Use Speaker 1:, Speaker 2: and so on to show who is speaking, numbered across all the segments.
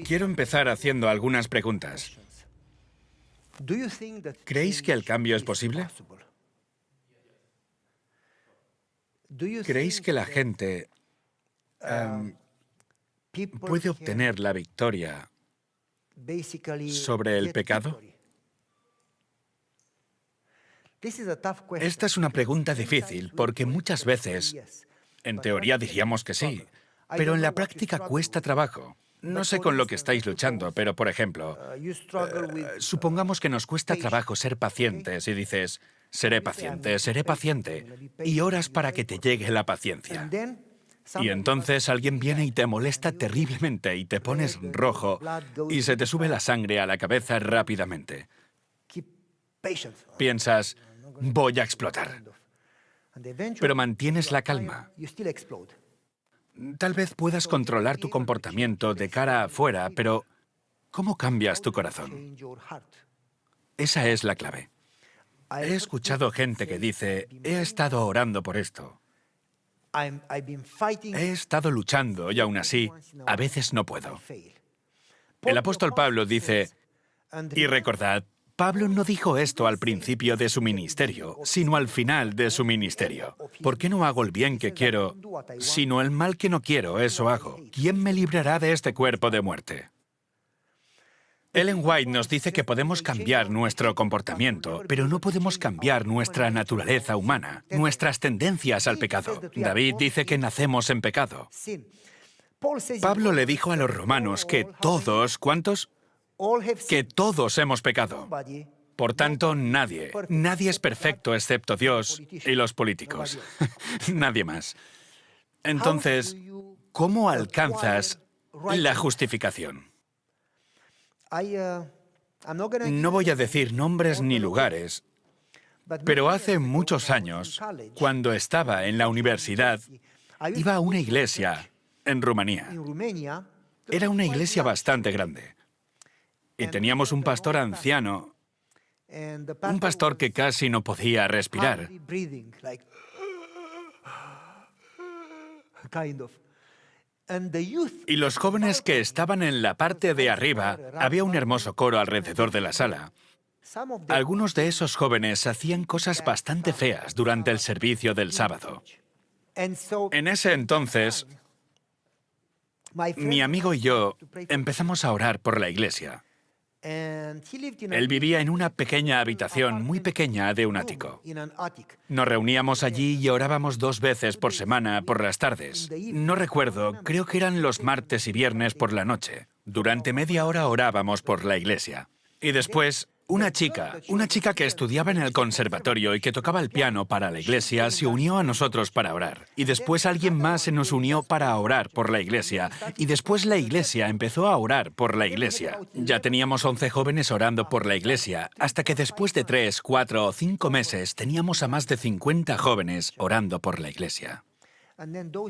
Speaker 1: Quiero empezar haciendo algunas preguntas. ¿Creéis que el cambio es posible? ¿Creéis que la gente puede obtener la victoria sobre el pecado? Esta es una pregunta difícil porque muchas veces, en teoría diríamos que sí, pero en la práctica cuesta trabajo. No sé con lo que estáis luchando, pero por ejemplo, supongamos que nos cuesta trabajo ser pacientes y dices, seré paciente, y oras para que te llegue la paciencia. Y entonces alguien viene y te molesta terriblemente y te pones rojo y se te sube la sangre a la cabeza rápidamente. Piensas, voy a explotar. Pero mantienes la calma. Tal vez puedas controlar tu comportamiento de cara afuera, pero ¿cómo cambias tu corazón? Esa es la clave. He escuchado gente que dice, he estado orando por esto. He estado luchando y aún así, a veces no puedo. El apóstol Pablo dice, y recordad, Pablo no dijo esto al principio de su ministerio, sino al final de su ministerio. ¿Por qué no hago el bien que quiero, sino el mal que no quiero, eso hago? ¿Quién me librará de este cuerpo de muerte? Ellen White nos dice que podemos cambiar nuestro comportamiento, pero no podemos cambiar nuestra naturaleza humana, nuestras tendencias al pecado. David dice que nacemos en pecado. Pablo le dijo a los romanos que todos, ¿cuántos? Que todos hemos pecado. Por tanto, nadie es perfecto excepto Dios y los políticos. Nadie más. Entonces, ¿cómo alcanzas la justificación? No voy a decir nombres ni lugares, pero hace muchos años, cuando estaba en la universidad, iba a una iglesia en Rumanía. Era una iglesia bastante grande. Y teníamos un pastor anciano, un pastor que casi no podía respirar. Y los jóvenes que estaban en la parte de arriba, había un hermoso coro alrededor de la sala. Algunos de esos jóvenes hacían cosas bastante feas durante el servicio del sábado. En ese entonces, mi amigo y yo empezamos a orar por la iglesia. Él vivía en una pequeña habitación muy pequeña de un ático. Nos reuníamos allí y orábamos 2 veces por semana por las tardes. No recuerdo, creo que eran los martes y viernes por la noche. Durante media hora orábamos por la iglesia. Y después, una chica que estudiaba en el conservatorio y que tocaba el piano para la iglesia, se unió a nosotros para orar. Y después alguien más se nos unió para orar por la iglesia. Y después la iglesia empezó a orar por la iglesia. Ya teníamos 11 jóvenes orando por la iglesia, hasta que después de 3, 4 o 5 meses teníamos a más de 50 jóvenes orando por la iglesia.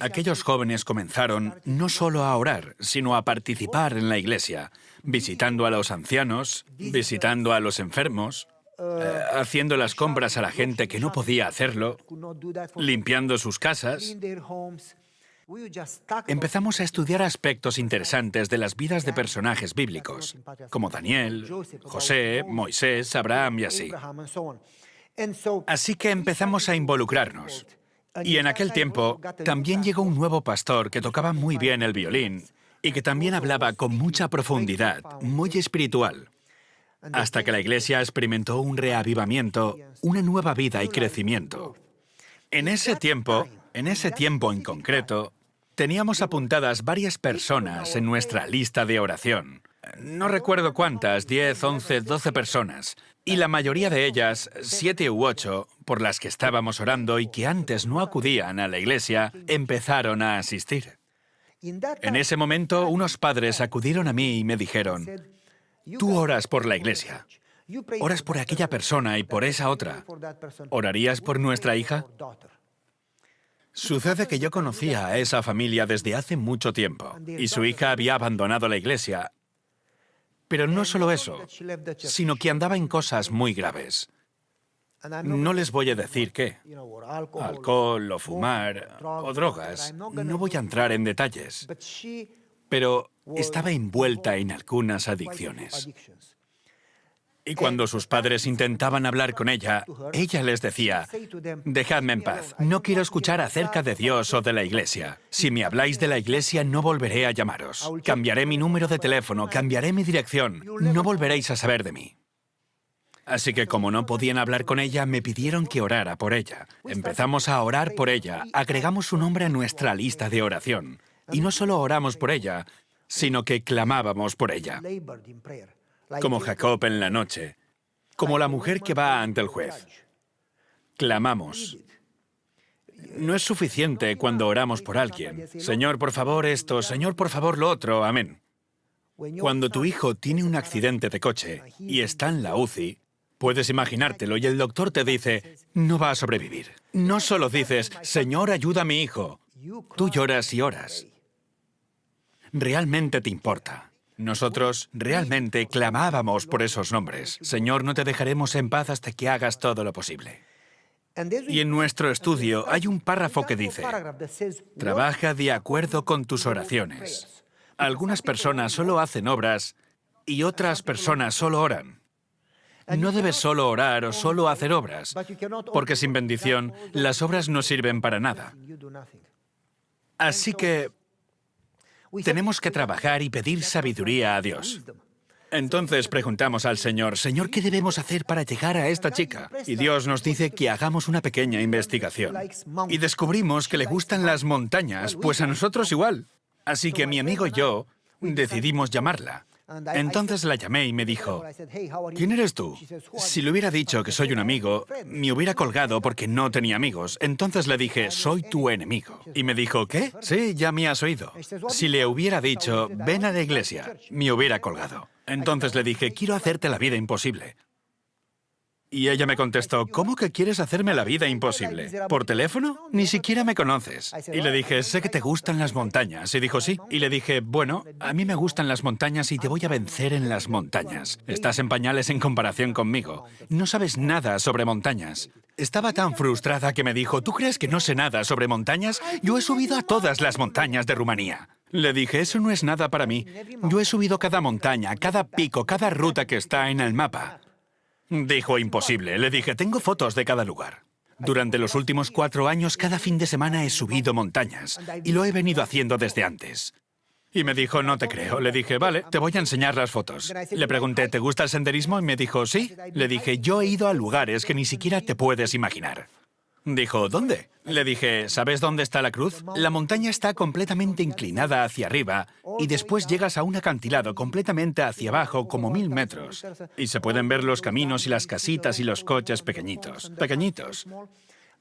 Speaker 1: Aquellos jóvenes comenzaron no solo a orar, sino a participar en la iglesia, visitando a los ancianos, visitando a los enfermos, haciendo las compras a la gente que no podía hacerlo, limpiando sus casas. Empezamos a estudiar aspectos interesantes de las vidas de personajes bíblicos, como Daniel, José, Moisés, Abraham y así. Así que empezamos a involucrarnos. Y en aquel tiempo también llegó un nuevo pastor que tocaba muy bien el violín y que también hablaba con mucha profundidad, muy espiritual, hasta que la iglesia experimentó un reavivamiento, una nueva vida y crecimiento. En ese tiempo en concreto, teníamos apuntadas varias personas en nuestra lista de oración. No recuerdo cuántas, 10, 11, 12 personas. Y la mayoría de ellas, 7 u 8, por las que estábamos orando y que antes no acudían a la iglesia, empezaron a asistir. En ese momento, unos padres acudieron a mí y me dijeron, tú oras por la iglesia, oras por aquella persona y por esa otra. ¿Orarías por nuestra hija? Sucede que yo conocía a esa familia desde hace mucho tiempo y su hija había abandonado la iglesia. Pero no solo eso, sino que andaba en cosas muy graves. No les voy a decir qué. Alcohol, o fumar, o drogas. No voy a entrar en detalles. Pero estaba envuelta en algunas adicciones. Y cuando sus padres intentaban hablar con ella, ella les decía, dejadme en paz, no quiero escuchar acerca de Dios o de la iglesia. Si me habláis de la iglesia, no volveré a llamaros. Cambiaré mi número de teléfono, cambiaré mi dirección, no volveréis a saber de mí. Así que como no podían hablar con ella, me pidieron que orara por ella. Empezamos a orar por ella, agregamos su nombre a nuestra lista de oración. Y no solo oramos por ella, sino que clamábamos por ella. Como Jacob en la noche, como la mujer que va ante el juez. Clamamos. No es suficiente cuando oramos por alguien. Señor, por favor esto, Señor, por favor lo otro, amén. Cuando tu hijo tiene un accidente de coche y está en la UCI, puedes imaginártelo y el doctor te dice, no va a sobrevivir. No solo dices, Señor, ayuda a mi hijo. Tú lloras y oras. Realmente te importa. Nosotros realmente clamábamos por esos nombres. Señor, no te dejaremos en paz hasta que hagas todo lo posible. Y en nuestro estudio hay un párrafo que dice, trabaja de acuerdo con tus oraciones. Algunas personas solo hacen obras y otras personas solo oran. No debes solo orar o solo hacer obras, porque sin bendición las obras no sirven para nada. Así que tenemos que trabajar y pedir sabiduría a Dios. Entonces preguntamos al Señor, Señor, ¿qué debemos hacer para llegar a esta chica? Y Dios nos dice que hagamos una pequeña investigación. Y descubrimos que le gustan las montañas, pues a nosotros igual. Así que mi amigo y yo decidimos llamarla. Entonces la llamé y me dijo, ¿quién eres tú? Si le hubiera dicho que soy un amigo, me hubiera colgado porque no tenía amigos. Entonces le dije, soy tu enemigo. Y me dijo, ¿qué? Sí, ya me has oído. Si le hubiera dicho, ven a la iglesia, me hubiera colgado. Entonces le dije, quiero hacerte la vida imposible. Y ella me contestó, ¿cómo que quieres hacerme la vida imposible? ¿Por teléfono? Ni siquiera me conoces. Y le dije, sé que te gustan las montañas. Y dijo, sí. Y le dije, bueno, a mí me gustan las montañas y te voy a vencer en las montañas. Estás en pañales en comparación conmigo. No sabes nada sobre montañas. Estaba tan frustrada que me dijo, ¿tú crees que no sé nada sobre montañas? Yo he subido a todas las montañas de Rumanía. Le dije, eso no es nada para mí. Yo he subido cada montaña, cada pico, cada ruta que está en el mapa. Dijo, imposible. Le dije, tengo fotos de cada lugar. Durante los últimos 4 años, cada fin de semana he subido montañas. Y lo he venido haciendo desde antes. Y me dijo, no te creo. Le dije, vale, te voy a enseñar las fotos. Le pregunté, ¿te gusta el senderismo? Y me dijo, sí. Le dije, yo he ido a lugares que ni siquiera te puedes imaginar. Dijo, ¿dónde? Le dije, ¿sabes dónde está la cruz? La montaña está completamente inclinada hacia arriba y después llegas a un acantilado completamente hacia abajo, como 1000 metros. Y se pueden ver los caminos y las casitas y los coches pequeñitos. Pequeñitos.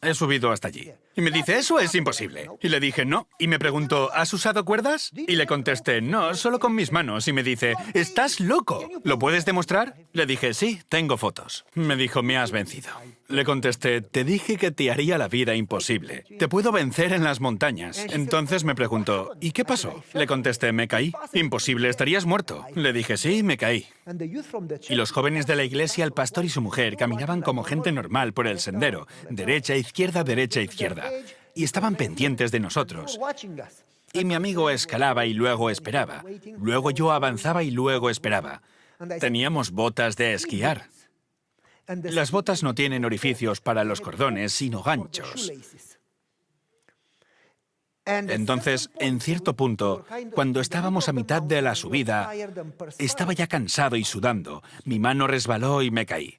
Speaker 1: He subido hasta allí. Y me dice, eso es imposible. Y le dije, no. Y me preguntó, ¿has usado cuerdas? Y le contesté, no, solo con mis manos. Y me dice, ¿estás loco? ¿Lo puedes demostrar? Le dije, sí, tengo fotos. Me dijo, me has vencido. Le contesté, te dije que te haría la vida imposible. Te puedo vencer en las montañas. Entonces me preguntó, ¿y qué pasó? Le contesté, me caí. Imposible, estarías muerto. Le dije, sí, me caí. Y los jóvenes de la iglesia, el pastor y su mujer, caminaban como gente normal por el sendero, derecha, izquierda, y estaban pendientes de nosotros. Y mi amigo escalaba y luego esperaba. Luego yo avanzaba y luego esperaba. Teníamos botas de esquiar. Las botas no tienen orificios para los cordones, sino ganchos. Entonces, en cierto punto, cuando estábamos a mitad de la subida, estaba ya cansado y sudando. Mi mano resbaló y me caí.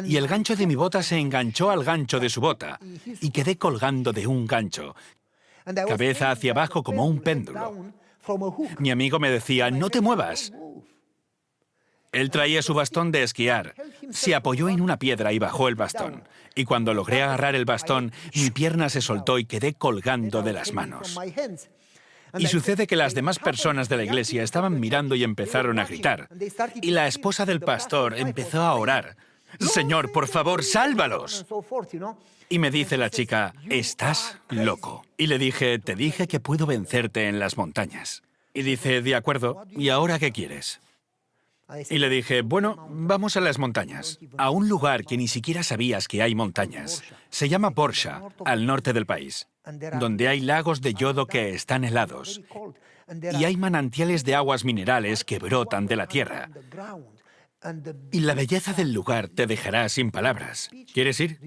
Speaker 1: Y el gancho de mi bota se enganchó al gancho de su bota y quedé colgando de un gancho, cabeza hacia abajo como un péndulo. Mi amigo me decía, no te muevas. Él traía su bastón de esquiar. Se apoyó en una piedra y bajó el bastón. Y cuando logré agarrar el bastón, mi pierna se soltó y quedé colgando de las manos. Y sucede que las demás personas de la iglesia estaban mirando y empezaron a gritar. Y la esposa del pastor empezó a orar. Señor, por favor, sálvalos. Y me dice la chica, estás loco. Y le dije, te dije que puedo vencerte en las montañas. Y dice, de acuerdo, ¿y ahora qué quieres? Y le dije, bueno, vamos a las montañas, a un lugar que ni siquiera sabías que hay montañas. Se llama Borsha, al norte del país, donde hay lagos de yodo que están helados. Y hay manantiales de aguas minerales que brotan de la tierra. Y la belleza del lugar te dejará sin palabras. ¿Quieres ir?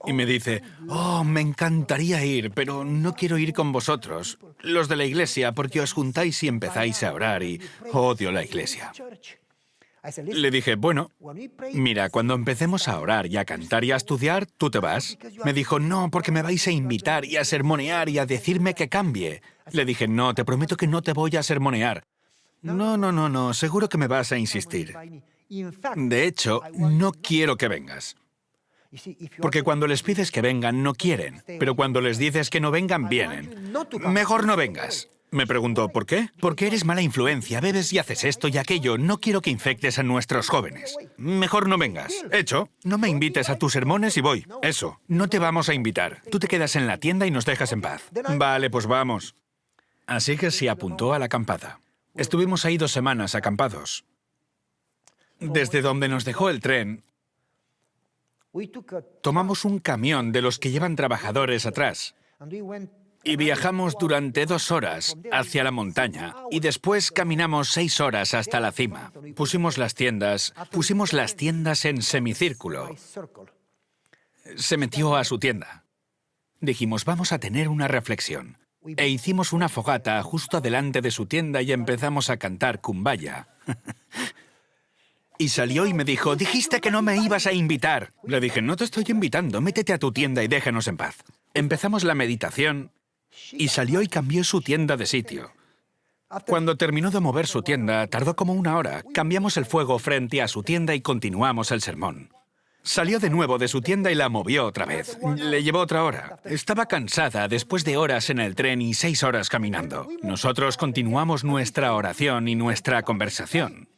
Speaker 1: Y me dice, oh, me encantaría ir, pero no quiero ir con vosotros, los de la iglesia, porque os juntáis y empezáis a orar y odio la iglesia. Le dije, bueno, mira, cuando empecemos a orar y a cantar y a estudiar, ¿tú te vas? Me dijo, no, porque me vais a invitar y a sermonear y a decirme que cambie. Le dije, no, te prometo que no te voy a sermonear. No, seguro que me vas a insistir. De hecho, no quiero que vengas. Porque cuando les pides que vengan, no quieren. Pero cuando les dices que no vengan, vienen. Mejor no vengas. Me preguntó, ¿por qué? Porque eres mala influencia, bebes y haces esto y aquello. No quiero que infectes a nuestros jóvenes. Mejor no vengas. Hecho, no me invites a tus sermones y voy. Eso, no te vamos a invitar. Tú te quedas en la tienda y nos dejas en paz. Vale, pues vamos. Así que se apuntó a la acampada. Estuvimos ahí 2 semanas acampados. Desde donde nos dejó el tren, tomamos un camión de los que llevan trabajadores atrás y viajamos durante 2 horas hacia la montaña y después caminamos 6 horas hasta la cima. Pusimos las tiendas en semicírculo. Se metió a su tienda. Dijimos, vamos a tener una reflexión. E hicimos una fogata justo delante de su tienda y empezamos a cantar Kumbaya. Y salió y me dijo, dijiste que no me ibas a invitar. Le dije, no te estoy invitando, métete a tu tienda y déjanos en paz. Empezamos la meditación y salió y cambió su tienda de sitio. Cuando terminó de mover su tienda, tardó como 1 hora. Cambiamos el fuego frente a su tienda y continuamos el sermón. Salió de nuevo de su tienda y la movió otra vez. Le llevó otra hora. Estaba cansada después de horas en el tren y 6 horas caminando. Nosotros continuamos nuestra oración y nuestra conversación.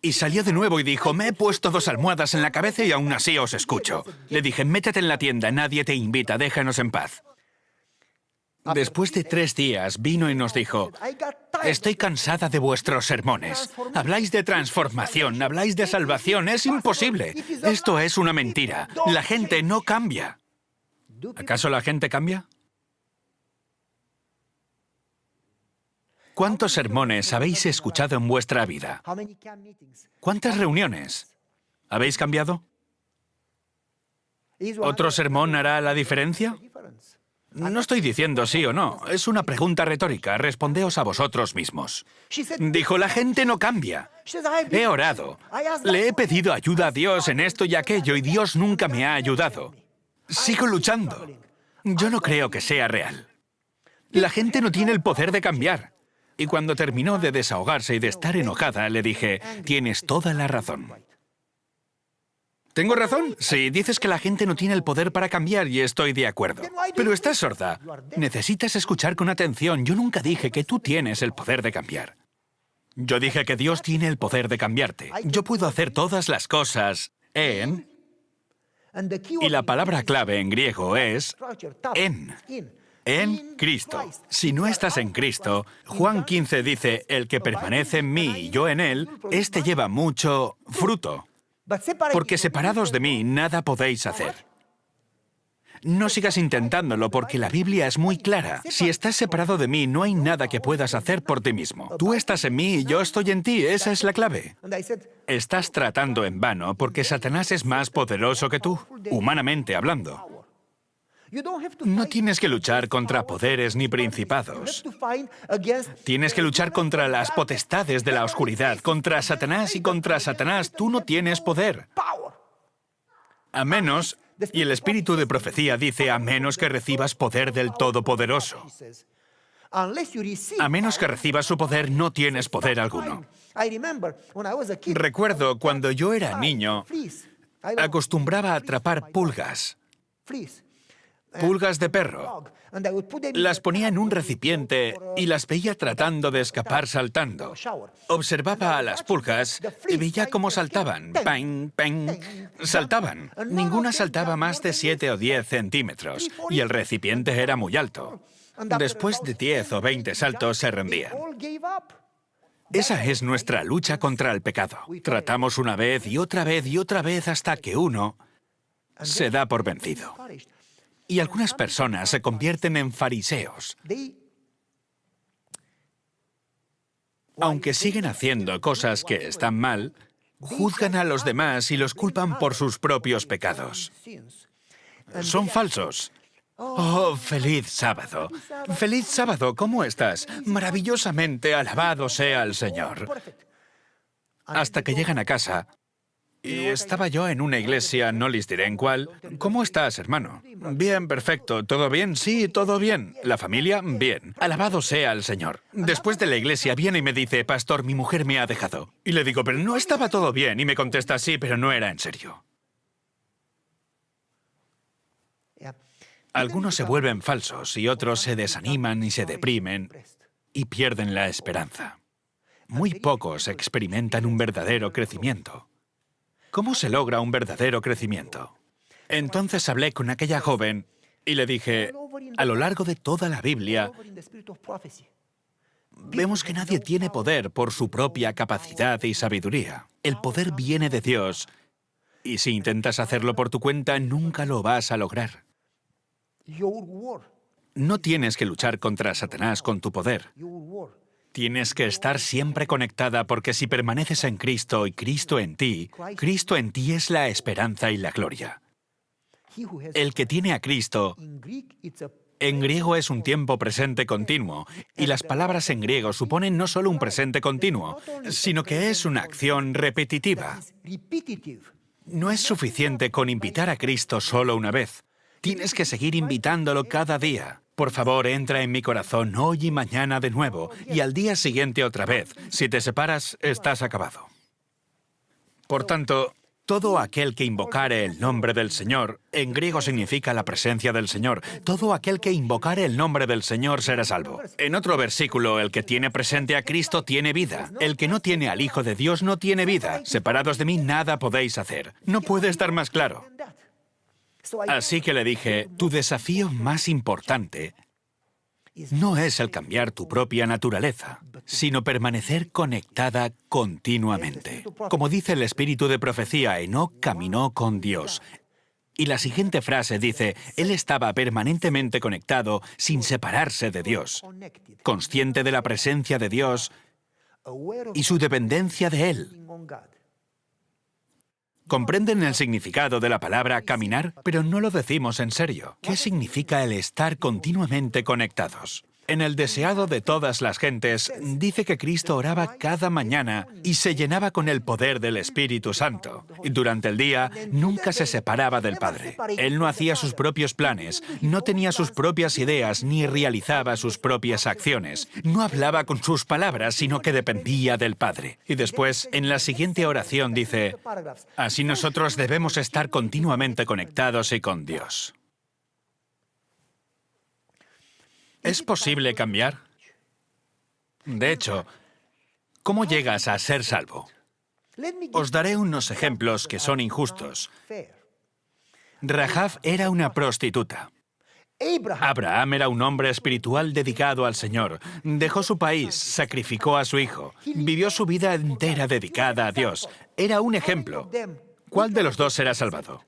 Speaker 1: Y salió de nuevo y dijo, me he puesto 2 almohadas en la cabeza y aún así os escucho. Le dije, métete en la tienda, nadie te invita, déjanos en paz. Después de 3 días vino y nos dijo, estoy cansada de vuestros sermones. Habláis de transformación, habláis de salvación, es imposible. Esto es una mentira. La gente no cambia. ¿Acaso la gente cambia? ¿Cuántos sermones habéis escuchado en vuestra vida? ¿Cuántas reuniones? ¿Habéis cambiado? ¿Otro sermón hará la diferencia? No estoy diciendo sí o no, es una pregunta retórica, respondeos a vosotros mismos. Dijo, la gente no cambia. He orado, le he pedido ayuda a Dios en esto y aquello y Dios nunca me ha ayudado. Sigo luchando. Yo no creo que sea real. La gente no tiene el poder de cambiar. Y cuando terminó de desahogarse y de estar enojada, le dije, tienes toda la razón. ¿Tengo razón? Sí, dices que la gente no tiene el poder para cambiar y estoy de acuerdo. Pero estás sorda. Necesitas escuchar con atención. Yo nunca dije que tú tienes el poder de cambiar. Yo dije que Dios tiene el poder de cambiarte. Yo puedo hacer todas las cosas en... Y la palabra clave en griego es en. En Cristo. Si no estás en Cristo, Juan 15 dice, el que permanece en mí y yo en él, éste lleva mucho fruto. Porque separados de mí, nada podéis hacer. No sigas intentándolo porque la Biblia es muy clara. Si estás separado de mí, no hay nada que puedas hacer por ti mismo. Tú estás en mí y yo estoy en ti, esa es la clave. Estás tratando en vano porque Satanás es más poderoso que tú, humanamente hablando. No tienes que luchar contra poderes ni principados. Tienes que luchar contra las potestades de la oscuridad, contra Satanás, y contra Satanás tú no tienes poder. A menos, y el espíritu de profecía dice, a menos que recibas poder del Todopoderoso. A menos que recibas su poder, no tienes poder alguno. Recuerdo cuando yo era niño, acostumbraba a atrapar pulgas. Pulgas de perro. Las ponía en un recipiente y las veía tratando de escapar saltando. Observaba a las pulgas y veía cómo saltaban. ¡Pang, pang! Saltaban. Ninguna saltaba más de 7 o 10 centímetros y el recipiente era muy alto. Después de 10 o 20 saltos se rendían. Esa es nuestra lucha contra el pecado. Tratamos una vez y otra vez y otra vez hasta que uno se da por vencido. Y algunas personas se convierten en fariseos. Aunque siguen haciendo cosas que están mal, juzgan a los demás y los culpan por sus propios pecados. Son falsos. Oh, feliz sábado. Feliz sábado, ¿cómo estás? Maravillosamente alabado sea el Señor. Hasta que llegan a casa, y estaba yo en una iglesia, no les diré en cuál. ¿Cómo estás, hermano? Bien, perfecto. ¿Todo bien? Sí, todo bien. ¿La familia? Bien. Alabado sea el Señor. Después de la iglesia viene y me dice, pastor, mi mujer me ha dejado. Y le digo, pero no estaba todo bien. Y me contesta, sí, pero no era en serio. Algunos se vuelven falsos y otros se desaniman y se deprimen y pierden la esperanza. Muy pocos experimentan un verdadero crecimiento. ¿Cómo se logra un verdadero crecimiento? Entonces hablé con aquella joven y le dije, a lo largo de toda la Biblia, vemos que nadie tiene poder por su propia capacidad y sabiduría. El poder viene de Dios y si intentas hacerlo por tu cuenta, nunca lo vas a lograr. No tienes que luchar contra Satanás con tu poder. Tienes que estar siempre conectada porque si permaneces en Cristo y Cristo en ti es la esperanza y la gloria. El que tiene a Cristo, en griego es un tiempo presente continuo, y las palabras en griego suponen no solo un presente continuo, sino que es una acción repetitiva. No es suficiente con invitar a Cristo solo una vez. Tienes que seguir invitándolo cada día. Por favor, entra en mi corazón hoy y mañana de nuevo, y al día siguiente otra vez. Si te separas, estás acabado. Por tanto, todo aquel que invocare el nombre del Señor, en griego significa la presencia del Señor, todo aquel que invocare el nombre del Señor será salvo. En otro versículo, el que tiene presente a Cristo tiene vida. El que no tiene al Hijo de Dios no tiene vida. Separados de mí nada podéis hacer. No puede estar más claro. Así que le dije, tu desafío más importante no es el cambiar tu propia naturaleza, sino permanecer conectada continuamente. Como dice el espíritu de profecía, Enoc caminó con Dios. Y la siguiente frase dice, él estaba permanentemente conectado sin separarse de Dios, consciente de la presencia de Dios y su dependencia de Él. ¿Comprenden el significado de la palabra caminar? Pero no lo decimos en serio. ¿Qué significa el estar continuamente conectados? En el deseado de todas las gentes, dice que Cristo oraba cada mañana y se llenaba con el poder del Espíritu Santo. Y durante el día nunca se separaba del Padre. Él no hacía sus propios planes, no tenía sus propias ideas ni realizaba sus propias acciones. No hablaba con sus palabras, sino que dependía del Padre. Y después, en la siguiente oración dice, así nosotros debemos estar continuamente conectados y con Dios. ¿Es posible cambiar? De hecho, ¿cómo llegas a ser salvo? Os daré unos ejemplos que son injustos. Rahab era una prostituta. Abraham era un hombre espiritual dedicado al Señor. Dejó su país, sacrificó a su hijo, vivió su vida entera dedicada a Dios. Era un ejemplo. ¿Cuál de los dos será salvado?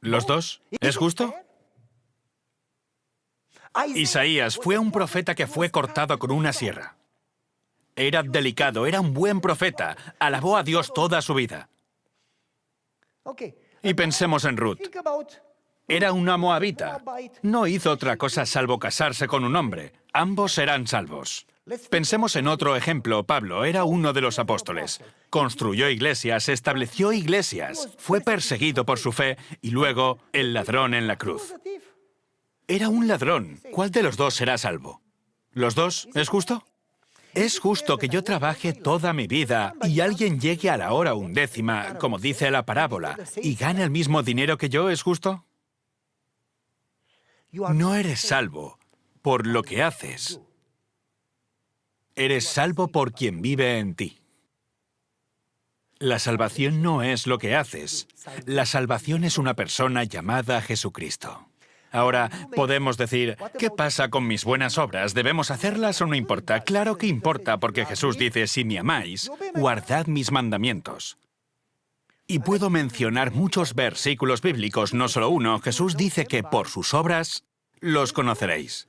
Speaker 1: ¿Los dos? ¿Es justo? Isaías fue un profeta que fue cortado con una sierra. Era delicado, era un buen profeta. Alabó a Dios toda su vida. Y pensemos en Ruth. Era una moabita. No hizo otra cosa salvo casarse con un hombre. Ambos serán salvos. Pensemos en otro ejemplo. Pablo era uno de los apóstoles. Construyó iglesias, estableció iglesias, fue perseguido por su fe y luego el ladrón en la cruz. Era un ladrón. ¿Cuál de los dos será salvo? ¿Los dos? ¿Es justo? ¿Es justo que yo trabaje toda mi vida y alguien llegue a la hora 1/10, como dice la parábola, y gane el mismo dinero que yo? ¿Es justo? No eres salvo por lo que haces. Eres salvo por quien vive en ti. La salvación no es lo que haces. La salvación es una persona llamada Jesucristo. Ahora, podemos decir, ¿qué pasa con mis buenas obras? ¿Debemos hacerlas o no importa? Claro que importa, porque Jesús dice, si me amáis, guardad mis mandamientos. Y puedo mencionar muchos versículos bíblicos, no solo uno. Jesús dice que por sus obras los conoceréis.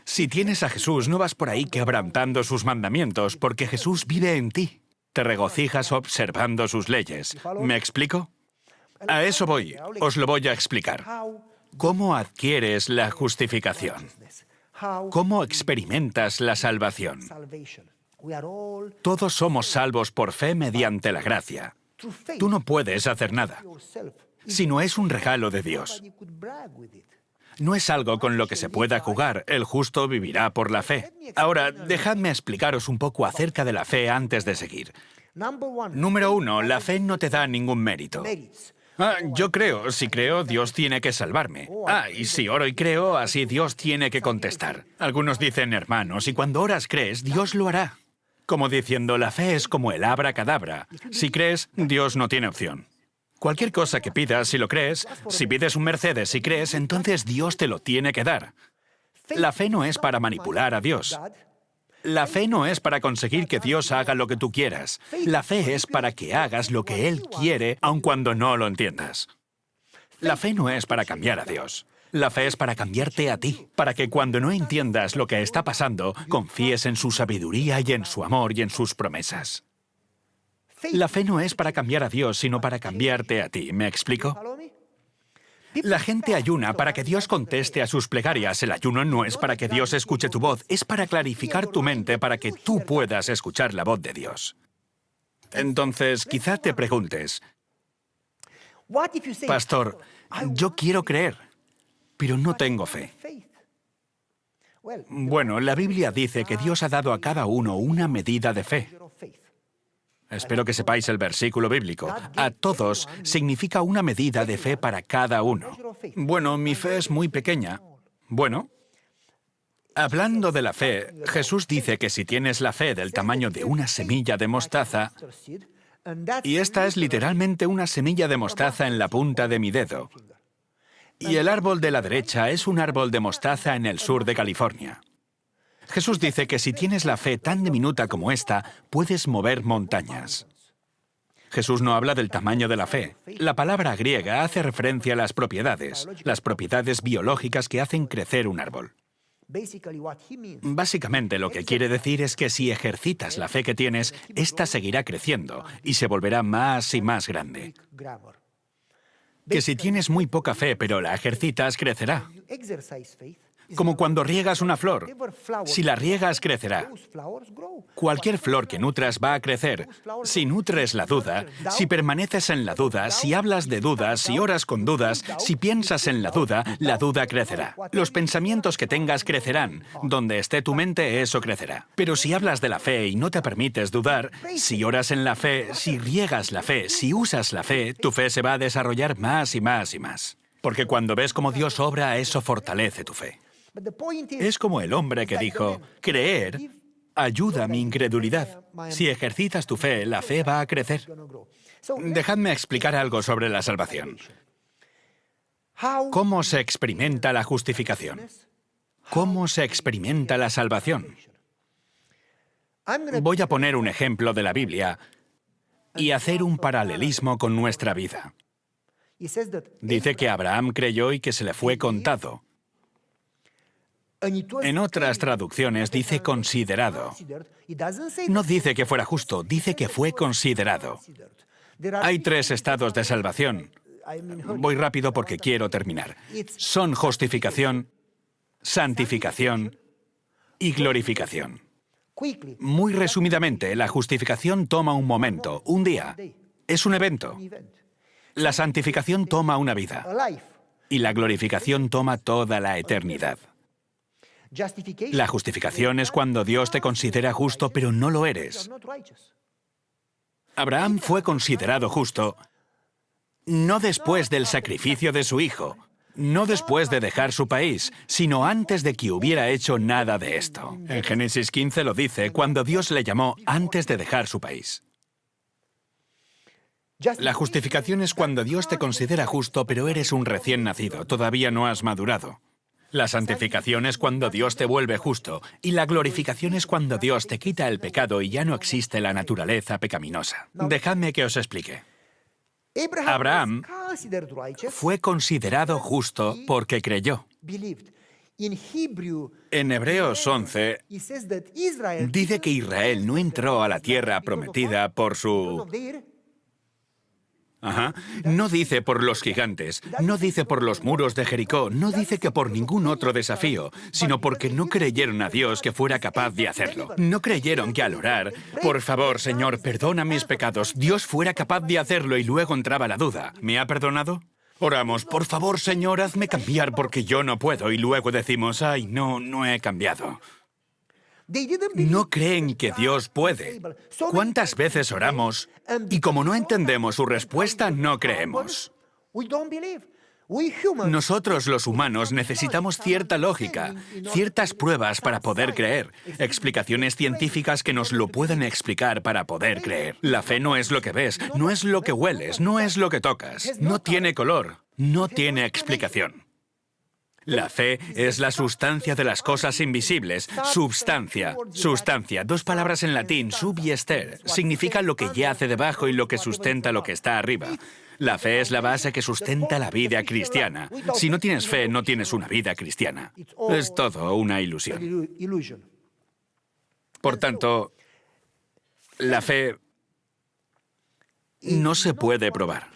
Speaker 1: Si tienes a Jesús, no vas por ahí quebrantando sus mandamientos, porque Jesús vive en ti. Te regocijas observando sus leyes. ¿Me explico? A eso voy. Os lo voy a explicar. ¿Cómo adquieres la justificación? ¿Cómo experimentas la salvación? Todos somos salvos por fe mediante la gracia. Tú no puedes hacer nada, sino es un regalo de Dios. No es algo con lo que se pueda jugar. El justo vivirá por la fe. Ahora, dejadme explicaros un poco acerca de la fe antes de seguir. Número 1, la fe no te da ningún mérito. Yo creo. Si creo, Dios tiene que salvarme. Y si oro y creo, así Dios tiene que contestar. Algunos dicen, hermanos, y cuando oras crees, Dios lo hará. Como diciendo, la fe es como el abracadabra. Si crees, Dios no tiene opción. Cualquier cosa que pidas, si lo crees, si pides un Mercedes y crees, entonces Dios te lo tiene que dar. La fe no es para manipular a Dios. La fe no es para conseguir que Dios haga lo que tú quieras. La fe es para que hagas lo que Él quiere, aun cuando no lo entiendas. La fe no es para cambiar a Dios. La fe es para cambiarte a ti, para que cuando no entiendas lo que está pasando, confíes en su sabiduría y en su amor y en sus promesas. La fe no es para cambiar a Dios, sino para cambiarte a ti. ¿Me explico? La gente ayuna para que Dios conteste a sus plegarias. El ayuno no es para que Dios escuche tu voz, es para clarificar tu mente para que tú puedas escuchar la voz de Dios. Entonces, quizá te preguntes, Pastor, yo quiero creer, pero no tengo fe. Bueno, la Biblia dice que Dios ha dado a cada uno una medida de fe. Espero que sepáis el versículo bíblico. A todos significa una medida de fe para cada uno. Bueno, mi fe es muy pequeña. Bueno, hablando de la fe, Jesús dice que si tienes la fe del tamaño de una semilla de mostaza, y esta es literalmente una semilla de mostaza en la punta de mi dedo, y el árbol de la derecha es un árbol de mostaza en el sur de California. Jesús dice que si tienes la fe tan diminuta como esta, puedes mover montañas. Jesús no habla del tamaño de la fe. La palabra griega hace referencia a las propiedades biológicas que hacen crecer un árbol. Básicamente lo que quiere decir es que si ejercitas la fe que tienes, ésta seguirá creciendo y se volverá más y más grande. Que si tienes muy poca fe pero la ejercitas, crecerá. Como cuando riegas una flor. Si la riegas, crecerá. Cualquier flor que nutras va a crecer. Si nutres la duda, si permaneces en la duda, si hablas de dudas, si oras con dudas, si piensas en la duda crecerá. Los pensamientos que tengas crecerán. Donde esté tu mente, eso crecerá. Pero si hablas de la fe y no te permites dudar, si oras en la fe, si riegas la fe, si usas la fe, tu fe se va a desarrollar más y más y más. Porque cuando ves cómo Dios obra, eso fortalece tu fe. Es como el hombre que dijo, creer ayuda a mi incredulidad. Si ejercitas tu fe, la fe va a crecer. Dejadme explicar algo sobre la salvación. ¿Cómo se experimenta la justificación? ¿Cómo se experimenta la salvación? Voy a poner un ejemplo de la Biblia y hacer un paralelismo con nuestra vida. Dice que Abraham creyó y que se le fue contado. En otras traducciones dice considerado. No dice que fuera justo, dice que fue considerado. Hay 3 estados de salvación. Voy rápido porque quiero terminar. Son justificación, santificación y glorificación. Muy resumidamente, la justificación toma un momento, un día. Es un evento. La santificación toma una vida. Y la glorificación toma toda la eternidad. La justificación es cuando Dios te considera justo, pero no lo eres. Abraham fue considerado justo no después del sacrificio de su hijo, no después de dejar su país, sino antes de que hubiera hecho nada de esto. En Génesis 15 lo dice, cuando Dios le llamó antes de dejar su país. La justificación es cuando Dios te considera justo, pero eres un recién nacido, todavía no has madurado. La santificación es cuando Dios te vuelve justo, y la glorificación es cuando Dios te quita el pecado y ya no existe la naturaleza pecaminosa. Dejadme que os explique. Abraham fue considerado justo porque creyó. En Hebreos 11 dice que Israel no entró a la tierra prometida por su... No dice por los gigantes, no dice por los muros de Jericó, no dice que por ningún otro desafío, sino porque no creyeron a Dios que fuera capaz de hacerlo. No creyeron que al orar, por favor, Señor, perdona mis pecados, Dios fuera capaz de hacerlo y luego entraba la duda. ¿Me ha perdonado? Oramos, por favor, Señor, hazme cambiar porque yo no puedo, y luego decimos, ay, no he cambiado. No creen que Dios puede. ¿Cuántas veces oramos y como no entendemos su respuesta, no creemos? Nosotros los humanos necesitamos cierta lógica, ciertas pruebas para poder creer, explicaciones científicas que nos lo pueden explicar para poder creer. La fe no es lo que ves, no es lo que hueles, no es lo que tocas, no tiene color, no tiene explicación. La fe es la sustancia de las cosas invisibles. Substancia. Sustancia. Dos palabras en latín, sub y ester. Significa lo que yace debajo y lo que sustenta lo que está arriba. La fe es la base que sustenta la vida cristiana. Si no tienes fe, no tienes una vida cristiana. Es todo una ilusión. Por tanto, la fe no se puede probar.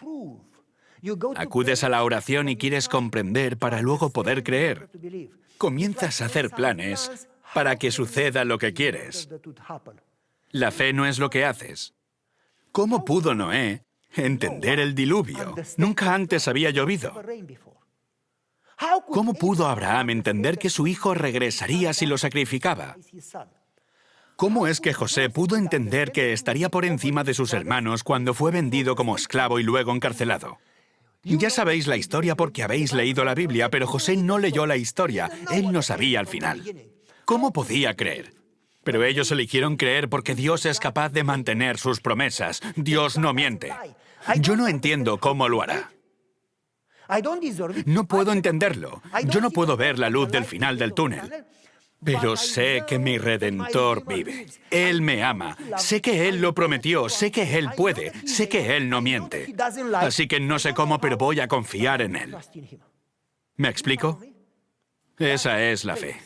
Speaker 1: Acudes a la oración y quieres comprender para luego poder creer. Comienzas a hacer planes para que suceda lo que quieres. La fe no es lo que haces. ¿Cómo pudo Noé entender el diluvio? Nunca antes había llovido. ¿Cómo pudo Abraham entender que su hijo regresaría si lo sacrificaba? ¿Cómo es que José pudo entender que estaría por encima de sus hermanos cuando fue vendido como esclavo y luego encarcelado? Ya sabéis la historia porque habéis leído la Biblia, pero José no leyó la historia. Él no sabía al final. ¿Cómo podía creer? Pero ellos eligieron creer porque Dios es capaz de mantener sus promesas. Dios no miente. Yo no entiendo cómo lo hará. No puedo entenderlo. Yo no puedo ver la luz del final del túnel. Pero sé que mi Redentor vive. Él me ama. Sé que Él lo prometió. Sé que Él puede. Sé que Él no miente. Así que no sé cómo, pero voy a confiar en Él. ¿Me explico? Esa es la fe.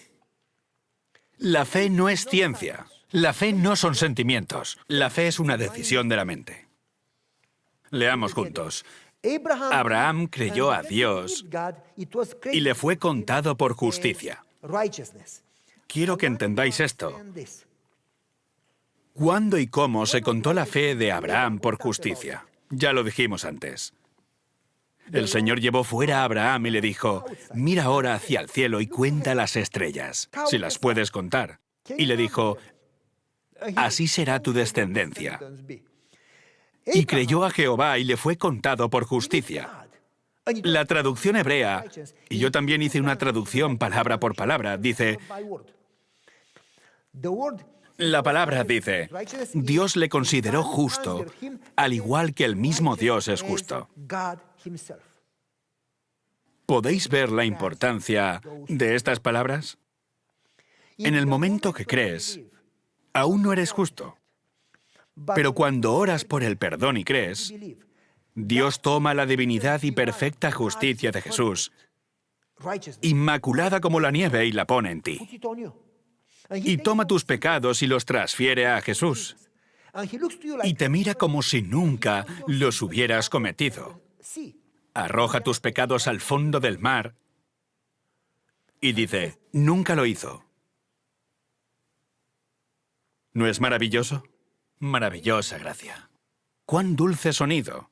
Speaker 1: La fe no es ciencia. La fe no son sentimientos. La fe es una decisión de la mente. Leamos juntos. Abraham creyó a Dios y le fue contado por justicia. Quiero que entendáis esto. ¿Cuándo y cómo se contó la fe de Abraham por justicia? Ya lo dijimos antes. El Señor llevó fuera a Abraham y le dijo, mira ahora hacia el cielo y cuenta las estrellas, si las puedes contar. Y le dijo, así será tu descendencia. Y creyó a Jehová y le fue contado por justicia. La traducción hebrea, y yo también hice una traducción palabra por palabra, dice... La palabra dice, Dios le consideró justo, al igual que el mismo Dios es justo. ¿Podéis ver la importancia de estas palabras? En el momento que crees, aún no eres justo. Pero cuando oras por el perdón y crees, Dios toma la divinidad y perfecta justicia de Jesús, inmaculada como la nieve, y la pone en ti. Y toma tus pecados y los transfiere a Jesús. Y te mira como si nunca los hubieras cometido. Arroja tus pecados al fondo del mar y dice, nunca lo hizo. ¿No es maravilloso? Maravillosa gracia. ¡Cuán dulce sonido!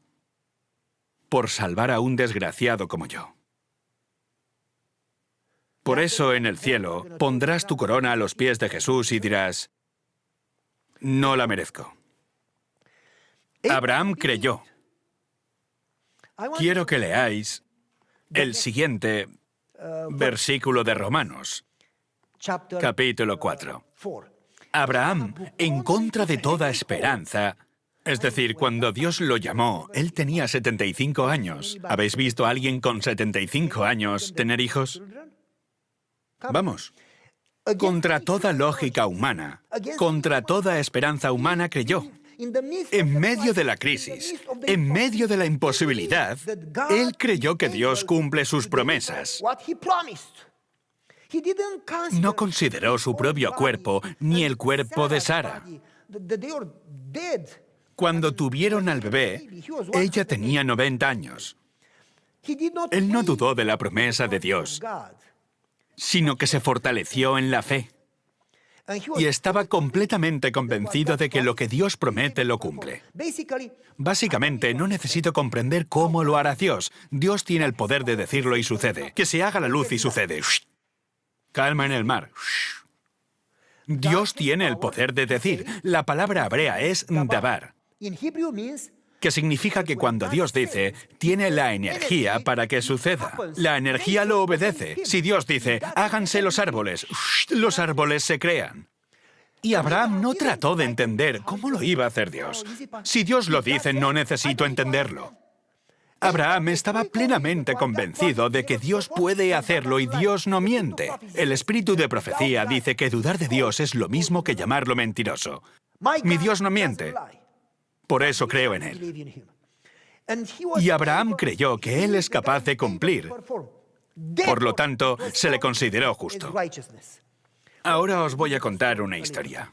Speaker 1: Por salvar a un desgraciado como yo. Por eso en el cielo pondrás tu corona a los pies de Jesús y dirás, no la merezco. Abraham creyó. Quiero que leáis el siguiente versículo de Romanos, capítulo 4. Abraham, en contra de toda esperanza, Es decir, cuando Dios lo llamó, él tenía 75 años. ¿Habéis visto a alguien con 75 años tener hijos? Vamos. Contra toda lógica humana, contra toda esperanza humana creyó. En medio de la crisis, en medio de la imposibilidad, él creyó que Dios cumple sus promesas. No consideró su propio cuerpo ni el cuerpo de Sara. Cuando tuvieron al bebé, ella tenía 90 años. Él no dudó de la promesa de Dios, sino que se fortaleció en la fe. Y estaba completamente convencido de que lo que Dios promete lo cumple. Básicamente, no necesito comprender cómo lo hará Dios. Dios tiene el poder de decirlo y sucede. Que se haga la luz y sucede. Calma en el mar. Dios tiene el poder de decir. La palabra hebrea es dabar, que significa que cuando Dios dice, tiene la energía para que suceda. La energía lo obedece. Si Dios dice, háganse los árboles se crean. Y Abraham no trató de entender cómo lo iba a hacer Dios. Si Dios lo dice, no necesito entenderlo. Abraham estaba plenamente convencido de que Dios puede hacerlo y Dios no miente. El espíritu de profecía dice que dudar de Dios es lo mismo que llamarlo mentiroso. Mi Dios no miente. Por eso creo en él. Y Abraham creyó que él es capaz de cumplir. Por lo tanto, se le consideró justo. Ahora os voy a contar una historia.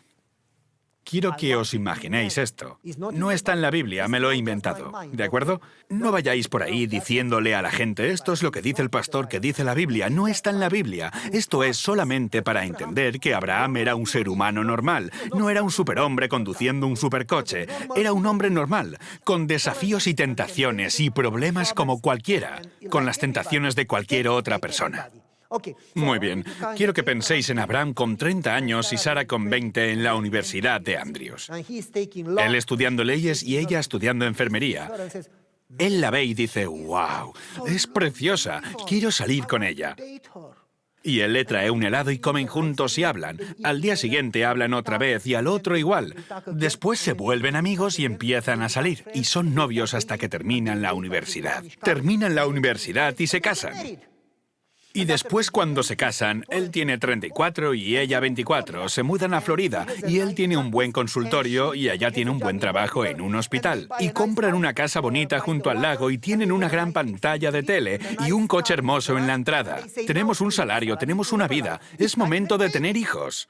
Speaker 1: Quiero que os imaginéis esto. No está en la Biblia, me lo he inventado. ¿De acuerdo? No vayáis por ahí diciéndole a la gente, esto es lo que dice el pastor que dice la Biblia. No está en la Biblia. Esto es solamente para entender que Abraham era un ser humano normal. No era un superhombre conduciendo un supercoche. Era un hombre normal, con desafíos y tentaciones y problemas como cualquiera, con las tentaciones de cualquier otra persona. Muy bien. Quiero que penséis en Abraham con 30 años y Sara con 20 en la Universidad de Andrews. Él estudiando leyes y ella estudiando enfermería. Él la ve y dice, ¡wow! Es preciosa. Quiero salir con ella. Y él le trae un helado y comen juntos y hablan. Al día siguiente hablan otra vez y al otro igual. Después se vuelven amigos y empiezan a salir. Y son novios hasta que terminan la universidad. Terminan la universidad y se casan. Y después, cuando se casan, él tiene 34 y ella 24. Se mudan a Florida y él tiene un buen consultorio y ella tiene un buen trabajo en un hospital. Y compran una casa bonita junto al lago y tienen una gran pantalla de tele y un coche hermoso en la entrada. Tenemos un salario, tenemos una vida. Es momento de tener hijos.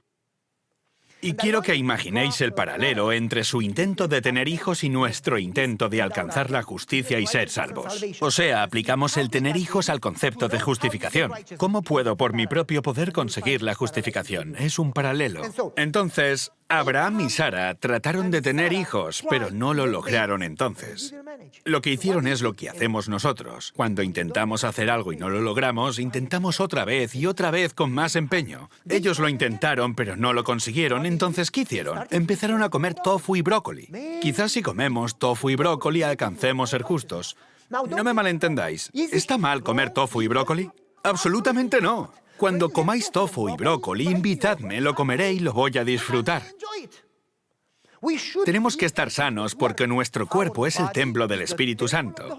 Speaker 1: Y quiero que imaginéis el paralelo entre su intento de tener hijos y nuestro intento de alcanzar la justicia y ser salvos. O sea, aplicamos el tener hijos al concepto de justificación. ¿Cómo puedo por mi propio poder conseguir la justificación? Es un paralelo. Entonces, Abraham y Sara trataron de tener hijos, pero no lo lograron entonces. Lo que hicieron es lo que hacemos nosotros. Cuando intentamos hacer algo y no lo logramos, intentamos otra vez y otra vez con más empeño. Ellos lo intentaron, pero no lo consiguieron. Entonces, ¿qué hicieron? Empezaron a comer tofu y brócoli. Quizás si comemos tofu y brócoli alcancemos ser justos. No me malentendáis. ¿Está mal comer tofu y brócoli? Absolutamente no. Cuando comáis tofu y brócoli, invitadme, lo comeré y lo voy a disfrutar. Tenemos que estar sanos porque nuestro cuerpo es el templo del Espíritu Santo.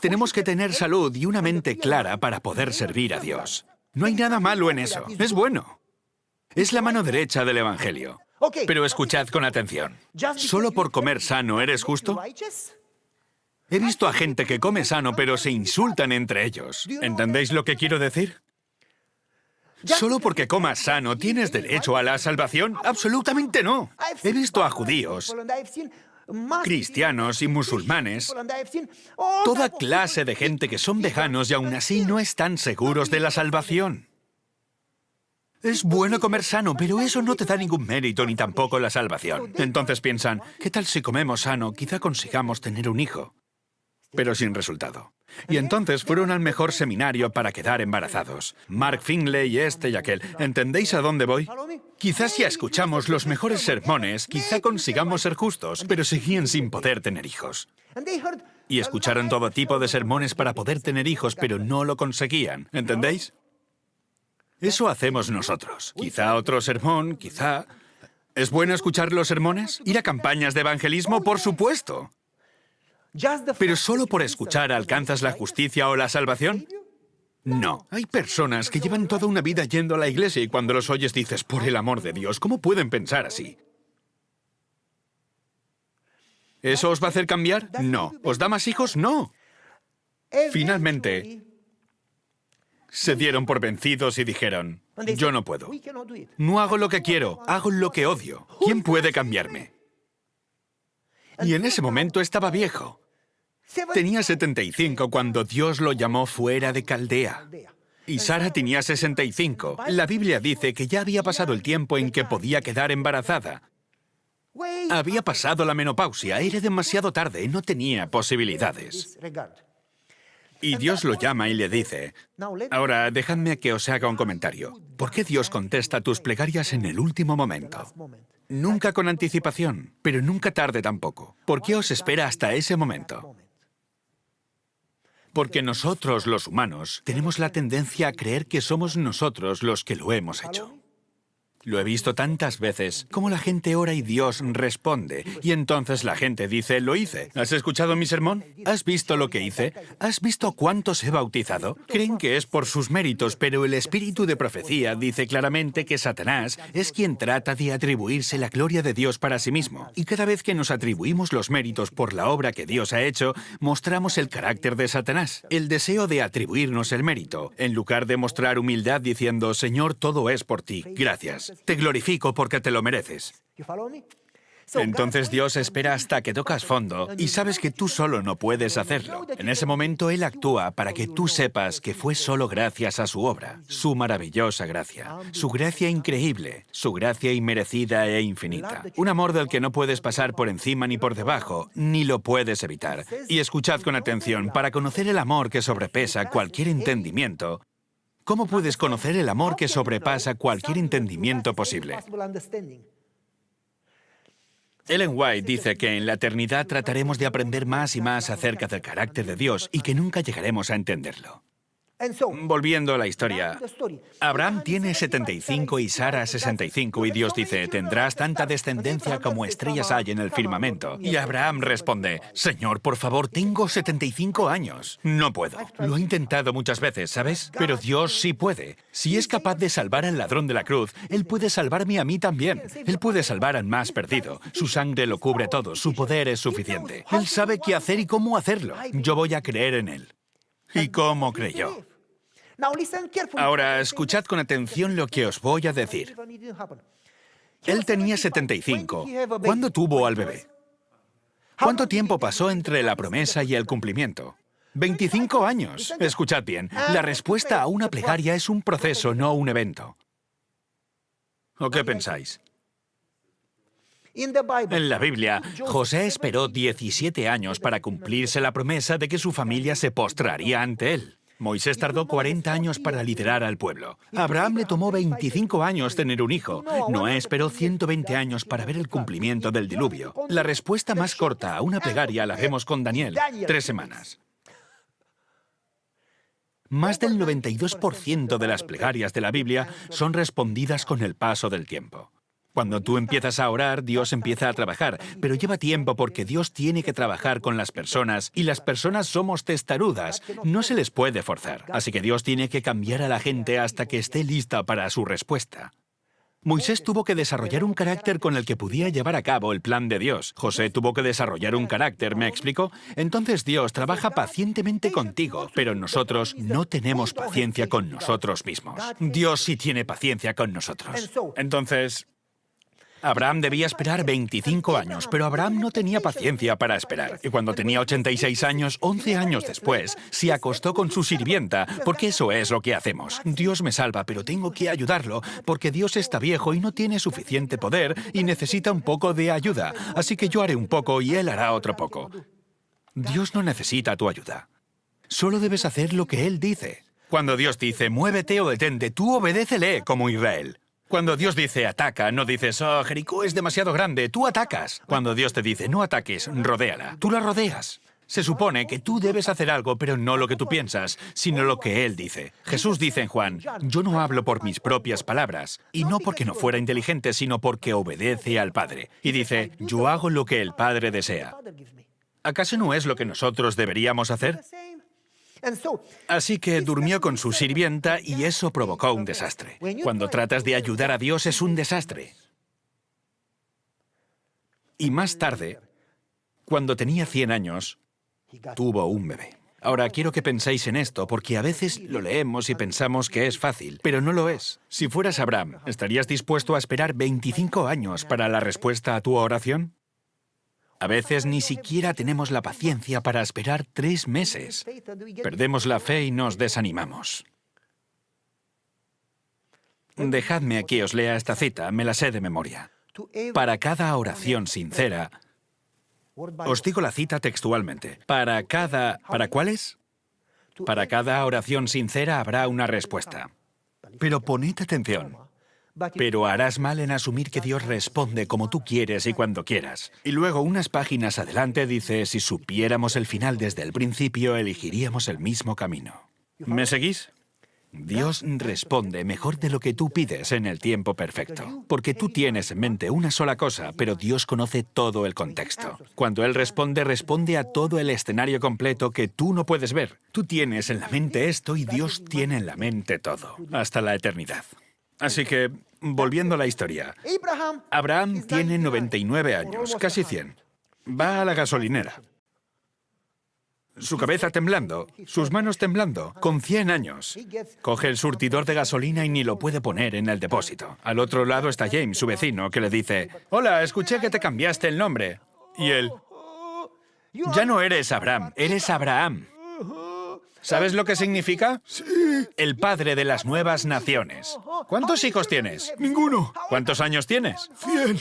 Speaker 1: Tenemos que tener salud y una mente clara para poder servir a Dios. No hay nada malo en eso. Es bueno. Es la mano derecha del Evangelio. Pero escuchad con atención. ¿Solo por comer sano eres justo? He visto a gente que come sano pero se insultan entre ellos. ¿Entendéis lo que quiero decir? ¿Solo porque comas sano tienes derecho a la salvación? Absolutamente no. He visto a judíos, cristianos y musulmanes, toda clase de gente que son veganos y aún así no están seguros de la salvación. Es bueno comer sano, pero eso no te da ningún mérito ni tampoco la salvación. Entonces piensan, ¿qué tal si comemos sano? Quizá consigamos tener un hijo. Pero sin resultado. Y entonces fueron al mejor seminario para quedar embarazados. Mark Finley, este y aquel. ¿Entendéis a dónde voy? Quizás si escuchamos los mejores sermones, quizá consigamos ser justos, pero seguían sin poder tener hijos. Y escucharon todo tipo de sermones para poder tener hijos, pero no lo conseguían. ¿Entendéis? Eso hacemos nosotros. Quizá otro sermón, quizá... ¿Es bueno escuchar los sermones? ¿Ir a campañas de evangelismo? Por supuesto. ¿Pero solo por escuchar alcanzas la justicia o la salvación? No. Hay personas que llevan toda una vida yendo a la iglesia y cuando los oyes dices, por el amor de Dios, ¿cómo pueden pensar así? ¿Eso os va a hacer cambiar? No. ¿Os da más hijos? No. Finalmente, se dieron por vencidos y dijeron, yo no puedo. No hago lo que quiero, hago lo que odio. ¿Quién puede cambiarme? Y en ese momento estaba viejo. Tenía 75 cuando Dios lo llamó fuera de Caldea. Y Sara tenía 65. La Biblia dice que ya había pasado el tiempo en que podía quedar embarazada. Había pasado la menopausia, era demasiado tarde, no tenía posibilidades. Y Dios lo llama y le dice, ahora dejadme que os haga un comentario. ¿Por qué Dios contesta tus plegarias en el último momento? Nunca con anticipación, pero nunca tarde tampoco. ¿Por qué os espera hasta ese momento? Porque nosotros, los humanos, tenemos la tendencia a creer que somos nosotros los que lo hemos hecho. Lo he visto tantas veces, como la gente ora y Dios responde, y entonces la gente dice, lo hice. ¿Has escuchado mi sermón? ¿Has visto lo que hice? ¿Has visto cuántos he bautizado? Creen que es por sus méritos, pero el espíritu de profecía dice claramente que Satanás es quien trata de atribuirse la gloria de Dios para sí mismo. Y cada vez que nos atribuimos los méritos por la obra que Dios ha hecho, mostramos el carácter de Satanás, el deseo de atribuirnos el mérito, en lugar de mostrar humildad diciendo, Señor, todo es por ti, gracias. Te glorifico porque te lo mereces. Entonces Dios espera hasta que tocas fondo y sabes que tú solo no puedes hacerlo. En ese momento Él actúa para que tú sepas que fue solo gracias a su obra, su maravillosa gracia, su gracia increíble, su gracia inmerecida e infinita. Un amor del que no puedes pasar por encima ni por debajo, ni lo puedes evitar. Y escuchad con atención, para conocer el amor que sobrepesa cualquier entendimiento, ¿cómo puedes conocer el amor que sobrepasa cualquier entendimiento posible? Ellen White dice que en la eternidad trataremos de aprender más y más acerca del carácter de Dios y que nunca llegaremos a entenderlo. Volviendo a la historia, Abraham tiene 75 y Sara 65 y Dios dice, tendrás tanta descendencia como estrellas hay en el firmamento. Y Abraham responde, Señor, por favor, tengo 75 años. No puedo. Lo he intentado muchas veces, ¿sabes? Pero Dios sí puede. Si es capaz de salvar al ladrón de la cruz, Él puede salvarme a mí también. Él puede salvar al más perdido. Su sangre lo cubre todo. Su poder es suficiente. Él sabe qué hacer y cómo hacerlo. Yo voy a creer en Él. ¿Y cómo creyó? Ahora, escuchad con atención lo que os voy a decir. Él tenía 75. ¿Cuándo tuvo al bebé? ¿Cuánto tiempo pasó entre la promesa y el cumplimiento? 25 años. Escuchad bien, la respuesta a una plegaria es un proceso, no un evento. ¿O qué pensáis? En la Biblia, José esperó 17 años para cumplirse la promesa de que su familia se postraría ante él. Moisés tardó 40 años para liderar al pueblo. A Abraham le tomó 25 años tener un hijo. Noé esperó 120 años para ver el cumplimiento del diluvio. La respuesta más corta a una plegaria la vemos con Daniel, 3 semanas. Más del 92% de las plegarias de la Biblia son respondidas con el paso del tiempo. Cuando tú empiezas a orar, Dios empieza a trabajar, pero lleva tiempo porque Dios tiene que trabajar con las personas y las personas somos testarudas, no se les puede forzar. Así que Dios tiene que cambiar a la gente hasta que esté lista para su respuesta. Moisés tuvo que desarrollar un carácter con el que podía llevar a cabo el plan de Dios. José tuvo que desarrollar un carácter, ¿me explico? Entonces Dios trabaja pacientemente contigo, pero nosotros no tenemos paciencia con nosotros mismos. Dios sí tiene paciencia con nosotros. Entonces, Abraham debía esperar 25 años, pero Abraham no tenía paciencia para esperar. Y cuando tenía 86 años, 11 años después, se acostó con su sirvienta, porque eso es lo que hacemos. Dios me salva, pero tengo que ayudarlo, porque Dios está viejo y no tiene suficiente poder y necesita un poco de ayuda. Así que yo haré un poco y Él hará otro poco. Dios no necesita tu ayuda. Solo debes hacer lo que Él dice. Cuando Dios dice, muévete o detente, tú obedécele como Israel. Cuando Dios dice ataca, no dices, oh, Jericó es demasiado grande, tú atacas. Cuando Dios te dice no ataques, rodéala, tú la rodeas. Se supone que tú debes hacer algo, pero no lo que tú piensas, sino lo que Él dice. Jesús dice en Juan, yo no hablo por mis propias palabras, y no porque no fuera inteligente, sino porque obedece al Padre. Y dice, yo hago lo que el Padre desea. ¿Acaso no es lo que nosotros deberíamos hacer? Así que durmió con su sirvienta y eso provocó un desastre. Cuando tratas de ayudar a Dios es un desastre. Y más tarde, cuando tenía 100 años, tuvo un bebé. Ahora, quiero que penséis en esto, porque a veces lo leemos y pensamos que es fácil, pero no lo es. Si fueras Abraham, ¿estarías dispuesto a esperar 25 años para la respuesta a tu oración? A veces ni siquiera tenemos la paciencia para esperar 3 meses. Perdemos la fe y nos desanimamos. Dejadme aquí os lea esta cita, me la sé de memoria. Para cada oración sincera, os digo la cita textualmente. ¿Para cuáles? Para cada oración sincera habrá una respuesta. Pero poned atención. Pero harás mal en asumir que Dios responde como tú quieres y cuando quieras. Y luego, unas páginas adelante, dice, si supiéramos el final desde el principio, elegiríamos el mismo camino. ¿Me seguís? Dios responde mejor de lo que tú pides en el tiempo perfecto, porque tú tienes en mente una sola cosa, pero Dios conoce todo el contexto. Cuando Él responde, responde a todo el escenario completo que tú no puedes ver. Tú tienes en la mente esto y Dios tiene en la mente todo, hasta la eternidad. Así que, volviendo a la historia, Abraham tiene 99 años, casi 100. Va a la gasolinera. Su cabeza temblando, sus manos temblando, con 100 años. Coge el surtidor de gasolina y ni lo puede poner en el depósito. Al otro lado está James, su vecino, que le dice, «Hola, escuché que te cambiaste el nombre». Y él, «Ya no eres Abraham, eres Abraham». ¿Sabes lo que significa?
Speaker 2: Sí.
Speaker 1: El padre de las nuevas naciones. ¿Cuántos hijos tienes?
Speaker 2: Ninguno.
Speaker 1: ¿Cuántos años tienes?
Speaker 2: 100.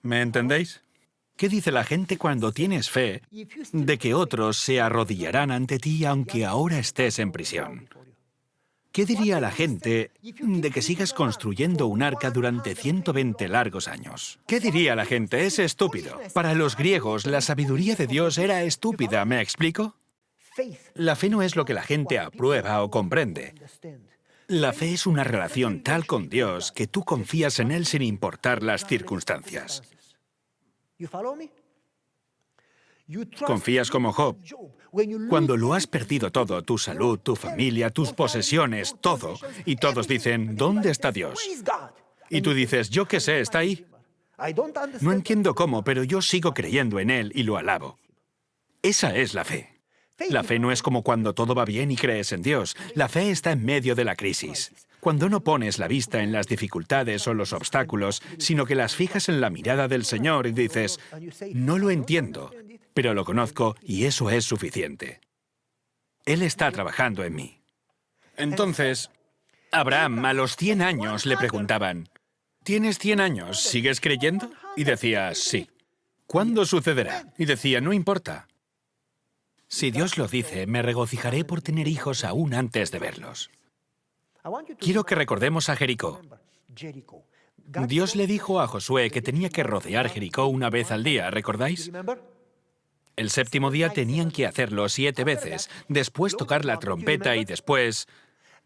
Speaker 1: ¿Me entendéis? ¿Qué dice la gente cuando tienes fe de que otros se arrodillarán ante ti aunque ahora estés en prisión? ¿Qué diría la gente de que sigas construyendo un arca durante 120 largos años? ¿Qué diría la gente? Es estúpido. Para los griegos, la sabiduría de Dios era estúpida, ¿me explico? La fe no es lo que la gente aprueba o comprende. La fe es una relación tal con Dios que tú confías en Él sin importar las circunstancias. Confías como Job. Cuando lo has perdido todo, tu salud, tu familia, tus posesiones, todo, y todos dicen, ¿dónde está Dios? Y tú dices, yo qué sé, está ahí. No entiendo cómo, pero yo sigo creyendo en Él y lo alabo. Esa es la fe. La fe no es como cuando todo va bien y crees en Dios. La fe está en medio de la crisis. Cuando no pones la vista en las dificultades o los obstáculos, sino que las fijas en la mirada del Señor y dices, no lo entiendo, pero lo conozco y eso es suficiente. Él está trabajando en mí. Entonces, Abraham, a los 100 años, le preguntaban, ¿tienes 100 años? ¿Sigues creyendo? Y decía, sí. ¿Cuándo sucederá? Y decía, no importa. Si Dios lo dice, me regocijaré por tener hijos aún antes de verlos. Quiero que recordemos a Jericó. Dios le dijo a Josué que tenía que rodear Jericó una vez al día, ¿recordáis? El 7º día tenían que hacerlo 7 veces, después tocar la trompeta y después...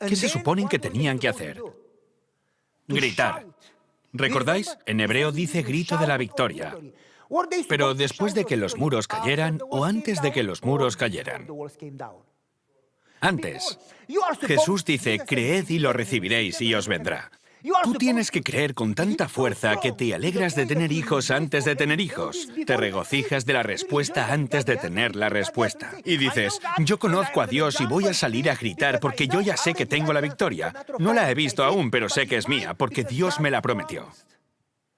Speaker 1: ¿Qué se suponen que tenían que hacer? Gritar. ¿Recordáis? En hebreo dice grito de la victoria. Pero después de que los muros cayeran o antes de que los muros cayeran. Antes. Jesús dice, creed y lo recibiréis y os vendrá. Tú tienes que creer con tanta fuerza que te alegras de tener hijos antes de tener hijos. Te regocijas de la respuesta antes de tener la respuesta. Y dices, yo conozco a Dios y voy a salir a gritar porque yo ya sé que tengo la victoria. No la he visto aún, pero sé que es mía porque Dios me la prometió.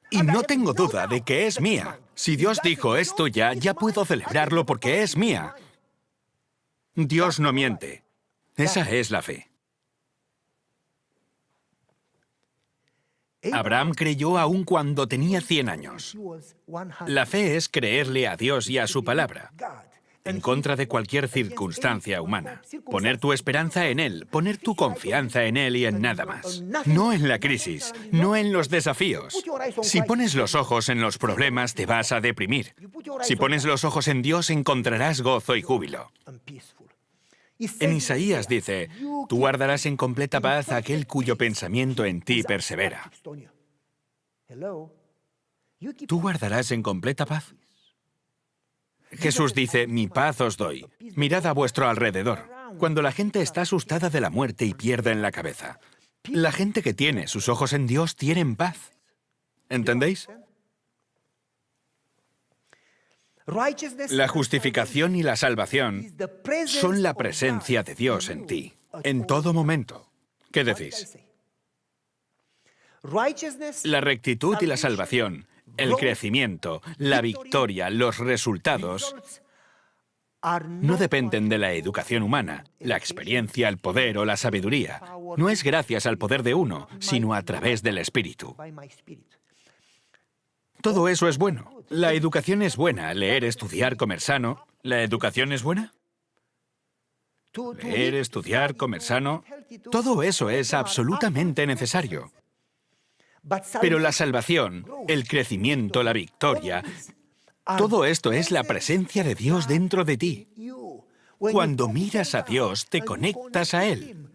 Speaker 1: Y no tengo duda de que es mía. Si Dios dijo es tuya, ya puedo celebrarlo porque es mía. Dios no miente. Esa es la fe. Abraham creyó aún cuando tenía 100 años. La fe es creerle a Dios y a su palabra. en contra de cualquier circunstancia humana. Poner tu esperanza en Él, poner tu confianza en Él y en nada más. No en la crisis, no en los desafíos. Si pones los ojos en los problemas, te vas a deprimir. Si pones los ojos en Dios, encontrarás gozo y júbilo. En Isaías dice, tú guardarás en completa paz a aquel cuyo pensamiento en ti persevera. ¿Tú guardarás en completa paz? Jesús dice, mi paz os doy. Mirad a vuestro alrededor. Cuando la gente está asustada de la muerte y pierden la cabeza. La gente que tiene sus ojos en Dios tienen paz. ¿Entendéis? La justificación y la salvación son la presencia de Dios en ti, en todo momento. ¿Qué decís? La rectitud y la salvación, el crecimiento, la victoria, los resultados, no dependen de la educación humana, la experiencia, el poder o la sabiduría. No es gracias al poder de uno, sino a través del Espíritu. Todo eso es bueno. La educación es buena. Leer, estudiar, comer sano. ¿La educación es buena? Leer, estudiar, comer sano. Todo eso es absolutamente necesario. Pero la salvación, el crecimiento, la victoria, todo esto es la presencia de Dios dentro de ti. Cuando miras a Dios, te conectas a Él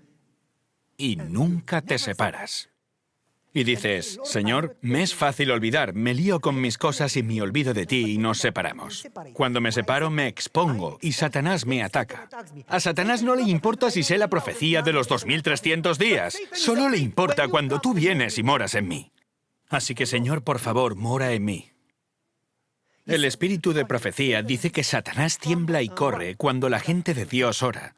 Speaker 1: y nunca te separas. Y dices, Señor, me es fácil olvidar, me lío con mis cosas y me olvido de ti y nos separamos. Cuando me separo me expongo y Satanás me ataca. A Satanás no le importa si sé la profecía de los 2300 días, solo le importa cuando tú vienes y moras en mí. Así que, Señor, por favor, mora en mí. El espíritu de profecía dice que Satanás tiembla y corre cuando la gente de Dios ora.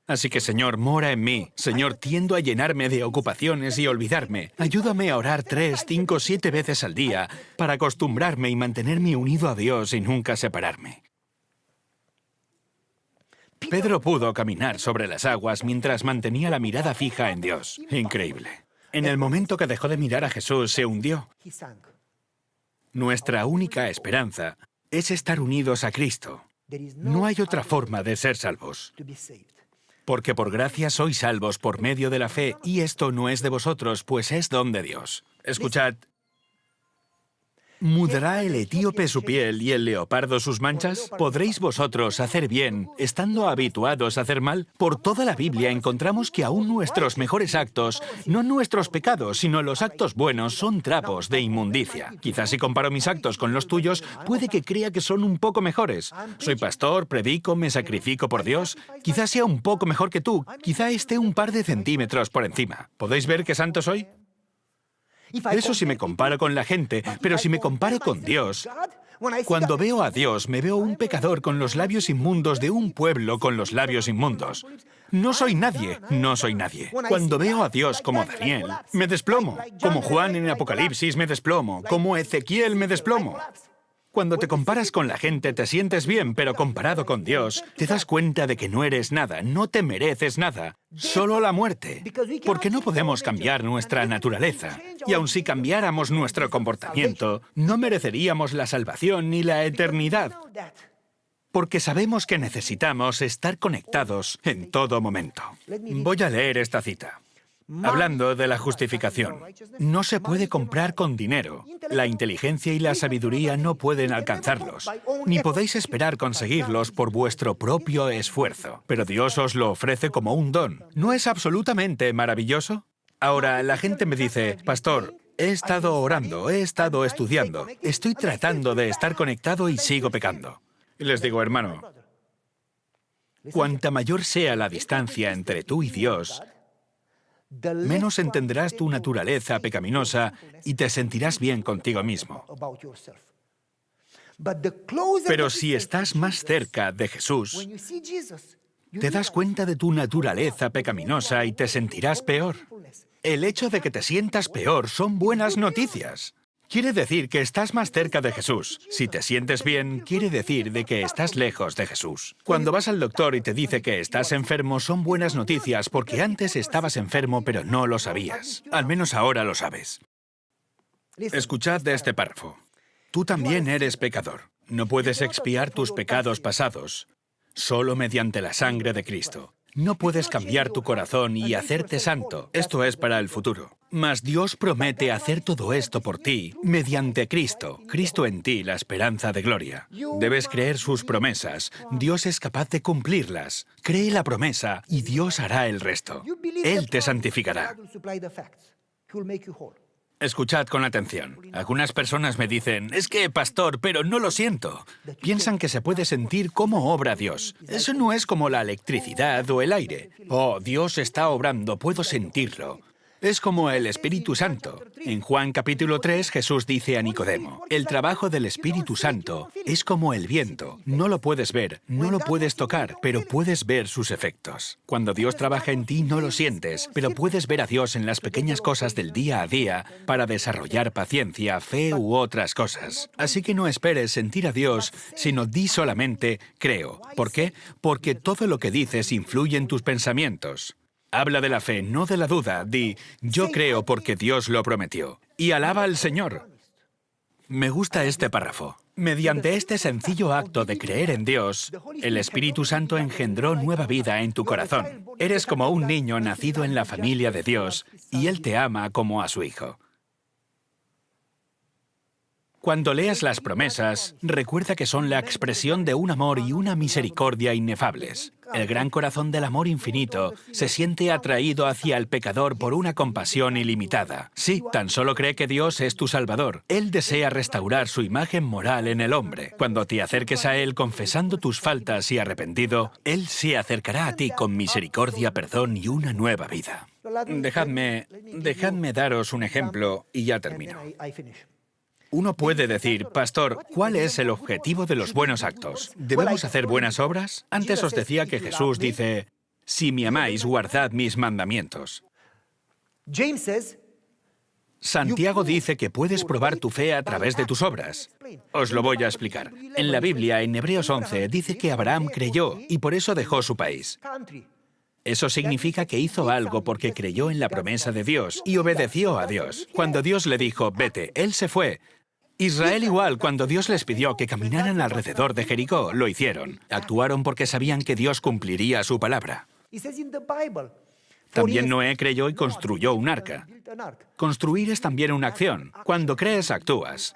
Speaker 1: Así que, Señor, mora en mí. Señor, tiendo a llenarme de ocupaciones y olvidarme. Ayúdame a orar 3, 5, 7 veces al día para acostumbrarme y mantenerme unido a Dios y nunca separarme. Pedro pudo caminar sobre las aguas mientras mantenía la mirada fija en Dios. Increíble. En el momento que dejó de mirar a Jesús, se hundió. Nuestra única esperanza es estar unidos a Cristo. No hay otra forma de ser salvos. Porque por gracia sois salvos por medio de la fe, y esto no es de vosotros, pues es don de Dios. Escuchad. ¿Mudará el etíope su piel y el leopardo sus manchas? ¿Podréis vosotros hacer bien, estando habituados a hacer mal? Por toda la Biblia encontramos que aún nuestros mejores actos, no nuestros pecados, sino los actos buenos, son trapos de inmundicia. Quizás si comparo mis actos con los tuyos, puede que crea que son un poco mejores. Soy pastor, predico, me sacrifico por Dios. Quizás sea un poco mejor que tú, quizá esté un par de centímetros por encima. ¿Podéis ver qué santo soy? Eso si me comparo con la gente, pero si me comparo con Dios, cuando veo a Dios, me veo un pecador con los labios inmundos de un pueblo con los labios inmundos. No soy nadie, no soy nadie. Cuando veo a Dios como Daniel, me desplomo. Como Juan en Apocalipsis me desplomo. Como Ezequiel me desplomo. Cuando te comparas con la gente te sientes bien, pero comparado con Dios, te das cuenta de que no eres nada, no te mereces nada, solo la muerte. Porque no podemos cambiar nuestra naturaleza. Y aun si cambiáramos nuestro comportamiento, no mereceríamos la salvación ni la eternidad. Porque sabemos que necesitamos estar conectados en todo momento. Voy a leer esta cita. Hablando de la justificación, no se puede comprar con dinero. La inteligencia y la sabiduría no pueden alcanzarlos, ni podéis esperar conseguirlos por vuestro propio esfuerzo. Pero Dios os lo ofrece como un don. ¿No es absolutamente maravilloso? Ahora, la gente me dice, Pastor, he estado orando, he estado estudiando, estoy tratando de estar conectado y sigo pecando. Y les digo, hermano, cuanta mayor sea la distancia entre tú y Dios, menos entenderás tu naturaleza pecaminosa y te sentirás bien contigo mismo. Pero si estás más cerca de Jesús, te das cuenta de tu naturaleza pecaminosa y te sentirás peor. El hecho de que te sientas peor son buenas noticias. Quiere decir que estás más cerca de Jesús. Si te sientes bien, quiere decir de que estás lejos de Jesús. Cuando vas al doctor y te dice que estás enfermo, son buenas noticias porque antes estabas enfermo pero no lo sabías. Al menos ahora lo sabes. Escuchad de este párrafo. Tú también eres pecador. No puedes expiar tus pecados pasados solo mediante la sangre de Cristo. No puedes cambiar tu corazón y hacerte santo. Esto es para el futuro. Mas Dios promete hacer todo esto por ti mediante Cristo. Cristo en ti, la esperanza de gloria. Debes creer sus promesas. Dios es capaz de cumplirlas. Cree la promesa y Dios hará el resto. Él te santificará. Escuchad con atención. Algunas personas me dicen, es que, pastor, pero no lo siento. Piensan que se puede sentir cómo obra Dios. Eso no es como la electricidad o el aire. Oh, Dios está obrando, puedo sentirlo. Es como el Espíritu Santo. En Juan capítulo 3, Jesús dice a Nicodemo, el trabajo del Espíritu Santo es como el viento. No lo puedes ver, no lo puedes tocar, pero puedes ver sus efectos. Cuando Dios trabaja en ti, no lo sientes, pero puedes ver a Dios en las pequeñas cosas del día a día para desarrollar paciencia, fe u otras cosas. Así que no esperes sentir a Dios, sino di solamente, creo. ¿Por qué? Porque todo lo que dices influye en tus pensamientos. Habla de la fe, no de la duda. Di, yo creo porque Dios lo prometió. Y alaba al Señor. Me gusta este párrafo. Mediante este sencillo acto de creer en Dios, el Espíritu Santo engendró nueva vida en tu corazón. Eres como un niño nacido en la familia de Dios, y Él te ama como a su hijo. Cuando leas las promesas, recuerda que son la expresión de un amor y una misericordia inefables. El gran corazón del amor infinito se siente atraído hacia el pecador por una compasión ilimitada. Sí, tan solo cree que Dios es tu Salvador. Él desea restaurar su imagen moral en el hombre. Cuando te acerques a Él confesando tus faltas y arrepentido, Él se acercará a ti con misericordia, perdón y una nueva vida. Dejadme daros un ejemplo y ya termino. Uno puede decir, pastor, ¿cuál es el objetivo de los buenos actos? ¿Debemos hacer buenas obras? Antes os decía que Jesús dice, si me amáis, guardad mis mandamientos. Santiago dice que puedes probar tu fe a través de tus obras. Os lo voy a explicar. En la Biblia, en Hebreos 11, dice que Abraham creyó y por eso dejó su país. Eso significa que hizo algo porque creyó en la promesa de Dios y obedeció a Dios. Cuando Dios le dijo, vete, él se fue. Israel igual, cuando Dios les pidió que caminaran alrededor de Jericó, lo hicieron. Actuaron porque sabían que Dios cumpliría su palabra. También Noé creyó y construyó un arca. Construir es también una acción. Cuando crees, actúas.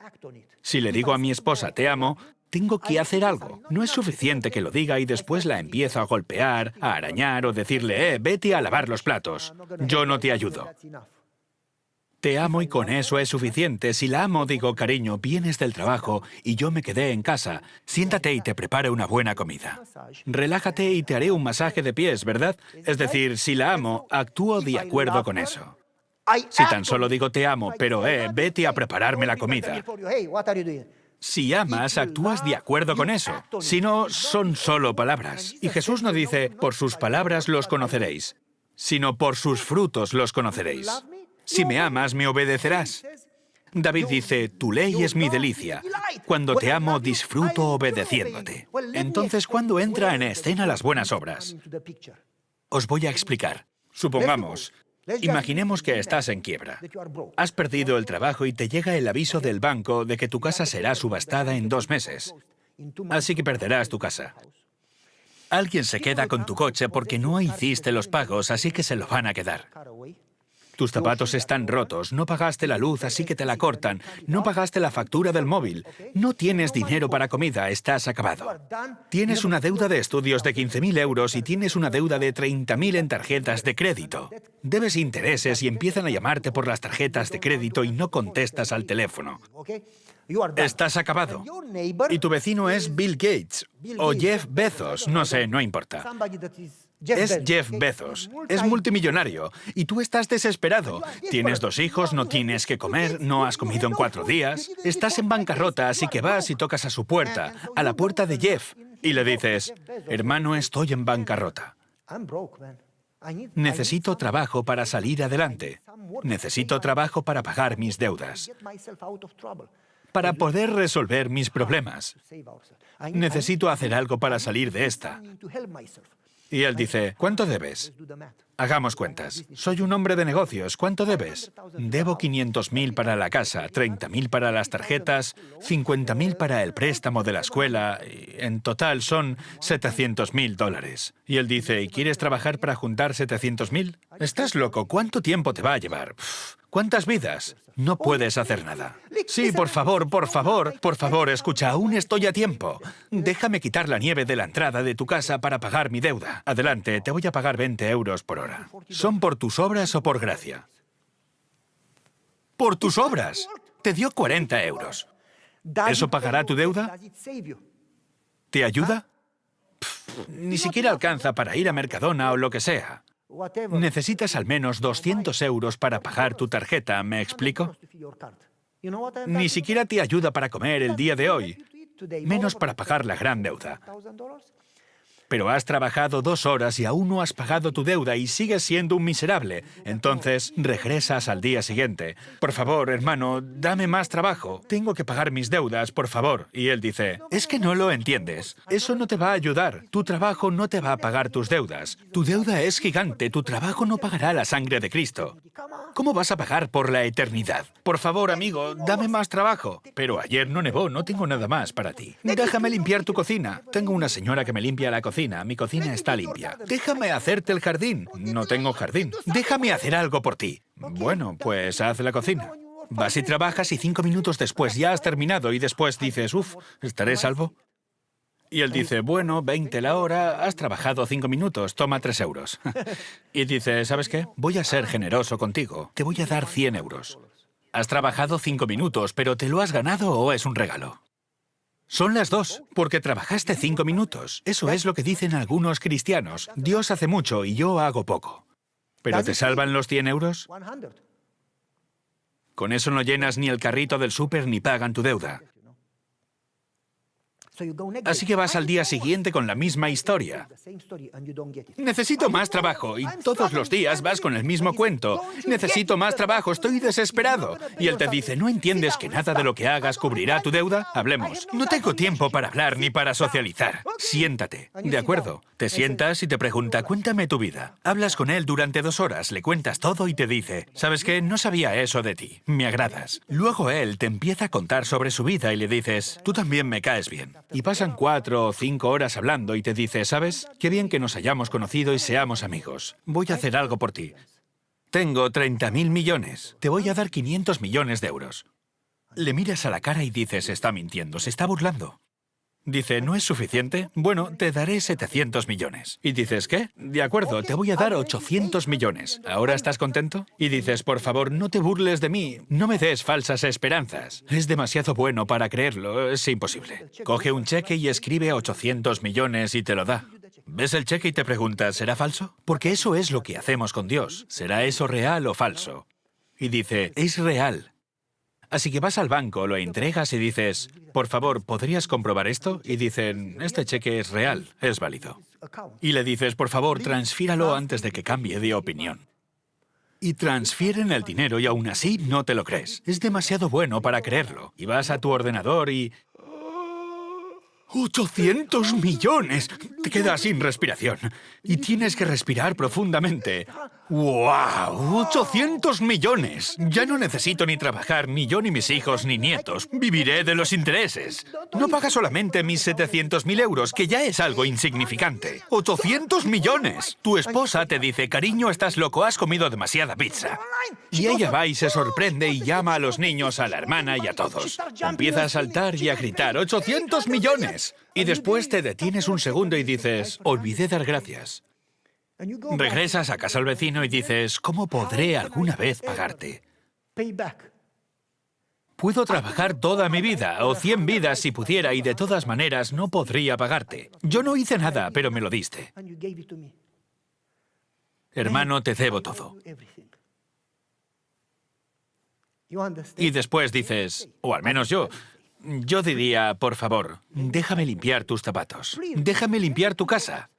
Speaker 1: Si le digo a mi esposa, te amo, tengo que hacer algo. No es suficiente que lo diga y después la empiezo a golpear, a arañar o decirle, vete a lavar los platos. Yo no te ayudo. Te amo y con eso es suficiente. Si la amo, digo, cariño, vienes del trabajo y yo me quedé en casa. Siéntate y te preparo una buena comida. Relájate y te haré un masaje de pies, ¿verdad? Es decir, si la amo, actúo de acuerdo con eso. Si tan solo digo te amo, pero vete a prepararme la comida. Si amas, actúas de acuerdo con eso. Si no, son solo palabras. Y Jesús no dice, por sus palabras los conoceréis, sino por sus frutos los conoceréis. Si me amas, me obedecerás. David dice, tu ley es mi delicia. Cuando te amo, disfruto obedeciéndote. Entonces, ¿cuándo entra en escena las buenas obras? Os voy a explicar. Supongamos, imaginemos que estás en quiebra. Has perdido el trabajo y te llega el aviso del banco de que tu casa será subastada en 2 meses. Así que perderás tu casa. Alguien se queda con tu coche porque no hiciste los pagos, así que se lo van a quedar. Tus zapatos están rotos, no pagaste la luz, así que te la cortan, no pagaste la factura del móvil, no tienes dinero para comida, estás acabado. Tienes una deuda de estudios de 15.000 euros y tienes una deuda de 30.000 en tarjetas de crédito. Debes intereses y empiezan a llamarte por las tarjetas de crédito y no contestas al teléfono. Estás acabado. Y tu vecino es Bill Gates o Jeff Bezos, no sé, no importa. Es Jeff Bezos, es multimillonario, y tú estás desesperado. Tienes 2 hijos, no tienes que comer, no has comido en 4 días. Estás en bancarrota, así que vas y tocas a su puerta, a la puerta de Jeff, y le dices, hermano, estoy en bancarrota. Necesito trabajo para salir adelante. Necesito trabajo para pagar mis deudas. Para poder resolver mis problemas. Necesito hacer algo para salir de esta. Y él dice, ¿cuánto debes? Hagamos cuentas. Soy un hombre de negocios. ¿Cuánto debes? Debo 500.000 para la casa, 30.000 para las tarjetas, 50.000 para el préstamo de la escuela. Y en total son $700.000. Y él dice, ¿y quieres trabajar para juntar 700.000? ¿Estás loco? ¿Cuánto tiempo te va a llevar? ¿Cuántas vidas? No puedes hacer nada. Sí, por favor, escucha, aún estoy a tiempo. Déjame quitar la nieve de la entrada de tu casa para pagar mi deuda. Adelante, te voy a pagar 20 euros por hora. ¿Son por tus obras o por gracia? ¡Por tus obras! Te dio 40 euros. ¿Eso pagará tu deuda? ¿Te ayuda? Ni siquiera alcanza para ir a Mercadona o lo que sea. Necesitas al menos 200 euros para pagar tu tarjeta, ¿me explico? Ni siquiera te ayuda para comer el día de hoy, menos para pagar la gran deuda. Pero has trabajado 2 horas y aún no has pagado tu deuda y sigues siendo un miserable. Entonces, regresas al día siguiente. Por favor, hermano, dame más trabajo. Tengo que pagar mis deudas, por favor. Y él dice, es que no lo entiendes. Eso no te va a ayudar. Tu trabajo no te va a pagar tus deudas. Tu deuda es gigante. Tu trabajo no pagará la sangre de Cristo. ¿Cómo vas a pagar por la eternidad? Por favor, amigo, dame más trabajo. Pero ayer no nevó, no tengo nada más para ti. Déjame limpiar tu cocina. Tengo una señora que me limpia la cocina. Mi cocina está limpia. Déjame hacerte el jardín. No tengo jardín. Déjame hacer algo por ti. Bueno, pues haz la cocina. Vas y trabajas y 5 minutos después ya has terminado y después dices, ¿estaré salvo? Y él dice, bueno, 20 la hora, has trabajado 5 minutos, toma 3 euros. Y dice, ¿sabes qué? Voy a ser generoso contigo. Te voy a dar 100 euros. Has trabajado 5 minutos, pero ¿te lo has ganado o es un regalo? Son las dos, porque trabajaste 5 minutos. Eso es lo que dicen algunos cristianos. Dios hace mucho y yo hago poco. ¿Pero te salvan los 100 euros? Con eso no llenas ni el carrito del súper ni pagan tu deuda. Así que vas al día siguiente con la misma historia. Necesito más trabajo y todos los días vas con el mismo cuento. Necesito más trabajo, estoy desesperado. Y él te dice, ¿no entiendes que nada de lo que hagas cubrirá tu deuda? Hablemos. No tengo tiempo para hablar ni para socializar. Siéntate. De acuerdo. Te sientas y te pregunta, cuéntame tu vida. Hablas con él durante 2 horas, le cuentas todo y te dice, ¿sabes qué? No sabía eso de ti. Me agradas. Luego él te empieza a contar sobre su vida y le dices, tú también me caes bien. Y pasan 4 o 5 horas hablando y te dice, ¿sabes? Qué bien que nos hayamos conocido y seamos amigos. Voy a hacer algo por ti. Tengo 30.000 millones. Te voy a dar 500 millones de euros. Le miras a la cara y dices, está mintiendo, se está burlando. Dice, ¿no es suficiente? Bueno, te daré 700 millones. Y dices, ¿qué? De acuerdo, te voy a dar 800 millones. ¿Ahora estás contento? Y dices, por favor, no te burles de mí. No me des falsas esperanzas. Es demasiado bueno para creerlo. Es imposible. Coge un cheque y escribe 800 millones y te lo da. ¿Ves el cheque y te preguntas, ¿será falso? Porque eso es lo que hacemos con Dios. ¿Será eso real o falso? Y dice, es real. Así que vas al banco, lo entregas y dices, por favor, ¿podrías comprobar esto? Y dicen, este cheque es real, es válido. Y le dices, por favor, transfíralo antes de que cambie de opinión. Y transfieren el dinero y aún así no te lo crees. Es demasiado bueno para creerlo. Y vas a tu ordenador y... ¡800 millones! Te quedas sin respiración. Y tienes que respirar profundamente. ¡Wow! ¡800 millones! Ya no necesito ni trabajar, ni yo, ni mis hijos, ni nietos. Viviré de los intereses. No paga solamente mis 700.000 euros, que ya es algo insignificante. ¡800 millones! Tu esposa te dice, cariño, estás loco, has comido demasiada pizza. Y ella va y se sorprende y llama a los niños, a la hermana y a todos. Empieza a saltar y a gritar, ¡800 millones! Y después te detienes un segundo y dices, olvidé dar gracias. Regresas a casa al vecino y dices, ¿cómo podré alguna vez pagarte? Puedo trabajar toda mi vida, o 100 vidas si pudiera, y de todas maneras no podría pagarte. Yo no hice nada, pero me lo diste. Hermano, te debo todo. Y después dices, o al menos yo diría, por favor, déjame limpiar tus zapatos. Déjame limpiar tu casa.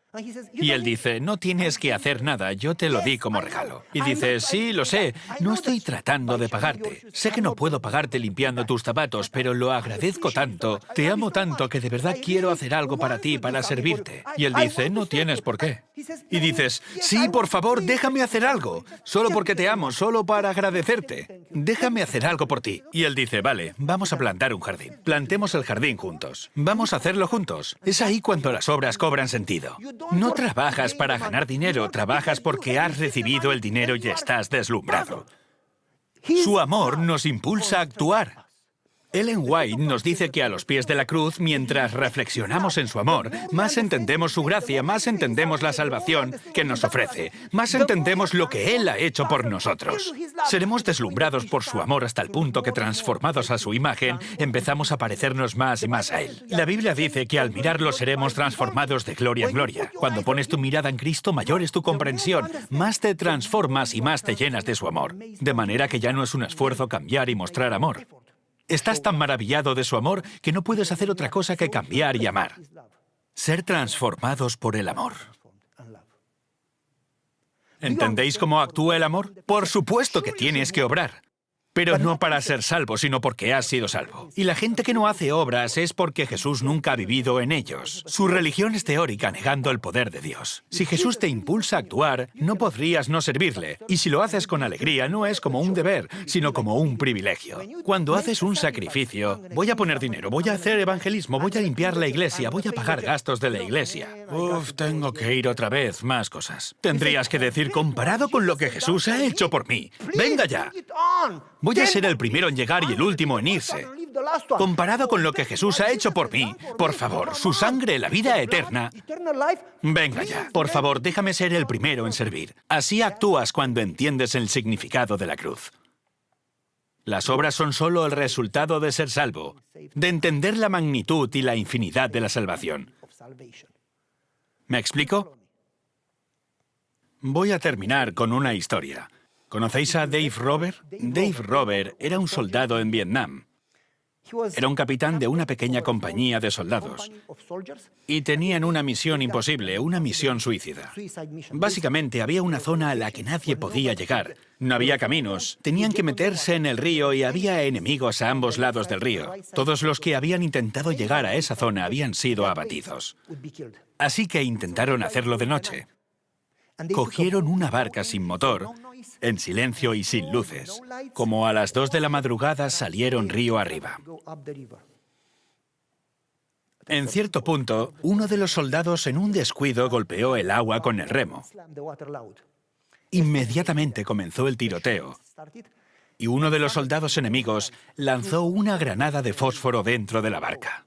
Speaker 1: Y él dice, no tienes que hacer nada, yo te lo di como regalo. Y dice, sí, lo sé, no estoy tratando de pagarte. Sé que no puedo pagarte limpiando tus zapatos, pero lo agradezco tanto, te amo tanto que de verdad quiero hacer algo para ti, para servirte. Y él dice, no tienes por qué. Y dices, sí, por favor, déjame hacer algo, solo porque te amo, solo para agradecerte. Déjame hacer algo por ti. Y él dice, vale, vamos a plantar un jardín. Plantemos el jardín juntos. Vamos a hacerlo juntos. Es ahí cuando las obras cobran sentido. No trabajas para ganar dinero, trabajas porque has recibido el dinero y estás deslumbrado. Su amor nos impulsa a actuar. Ellen White nos dice que a los pies de la cruz, mientras reflexionamos en su amor, más entendemos su gracia, más entendemos la salvación que nos ofrece, más entendemos lo que Él ha hecho por nosotros. Seremos deslumbrados por su amor hasta el punto que, transformados a su imagen, empezamos a parecernos más y más a Él. La Biblia dice que al mirarlo seremos transformados de gloria en gloria. Cuando pones tu mirada en Cristo, mayor es tu comprensión, más te transformas y más te llenas de su amor. De manera que ya no es un esfuerzo cambiar y mostrar amor. Estás tan maravillado de su amor que no puedes hacer otra cosa que cambiar y amar. Ser transformados por el amor. ¿Entendéis cómo actúa el amor? Por supuesto que tienes que obrar. Pero no para ser salvo, sino porque has sido salvo. Y la gente que no hace obras es porque Jesús nunca ha vivido en ellos. Su religión es teórica, negando el poder de Dios. Si Jesús te impulsa a actuar, no podrías no servirle. Y si lo haces con alegría, no es como un deber, sino como un privilegio. Cuando haces un sacrificio, voy a poner dinero, voy a hacer evangelismo, voy a limpiar la iglesia, voy a pagar gastos de la iglesia. Tengo que ir otra vez, más cosas. Tendrías que decir, comparado con lo que Jesús ha hecho por mí. ¡Venga ya! Voy a ser el primero en llegar y el último en irse. Comparado con lo que Jesús ha hecho por mí, por favor, su sangre, la vida eterna. Venga ya, por favor, déjame ser el primero en servir. Así actúas cuando entiendes el significado de la cruz. Las obras son solo el resultado de ser salvo, de entender la magnitud y la infinidad de la salvación. ¿Me explico? Voy a terminar con una historia. ¿Conocéis a Dave Rober? Dave Rober era un soldado en Vietnam. Era un capitán de una pequeña compañía de soldados. Y tenían una misión imposible, una misión suicida. Básicamente había una zona a la que nadie podía llegar. No había caminos, tenían que meterse en el río y había enemigos a ambos lados del río. Todos los que habían intentado llegar a esa zona habían sido abatidos. Así que intentaron hacerlo de noche. Cogieron una barca sin motor, en silencio y sin luces. Como a las 2 de la madrugada salieron río arriba. En cierto punto, uno de los soldados en un descuido golpeó el agua con el remo. Inmediatamente comenzó el tiroteo y uno de los soldados enemigos lanzó una granada de fósforo dentro de la barca.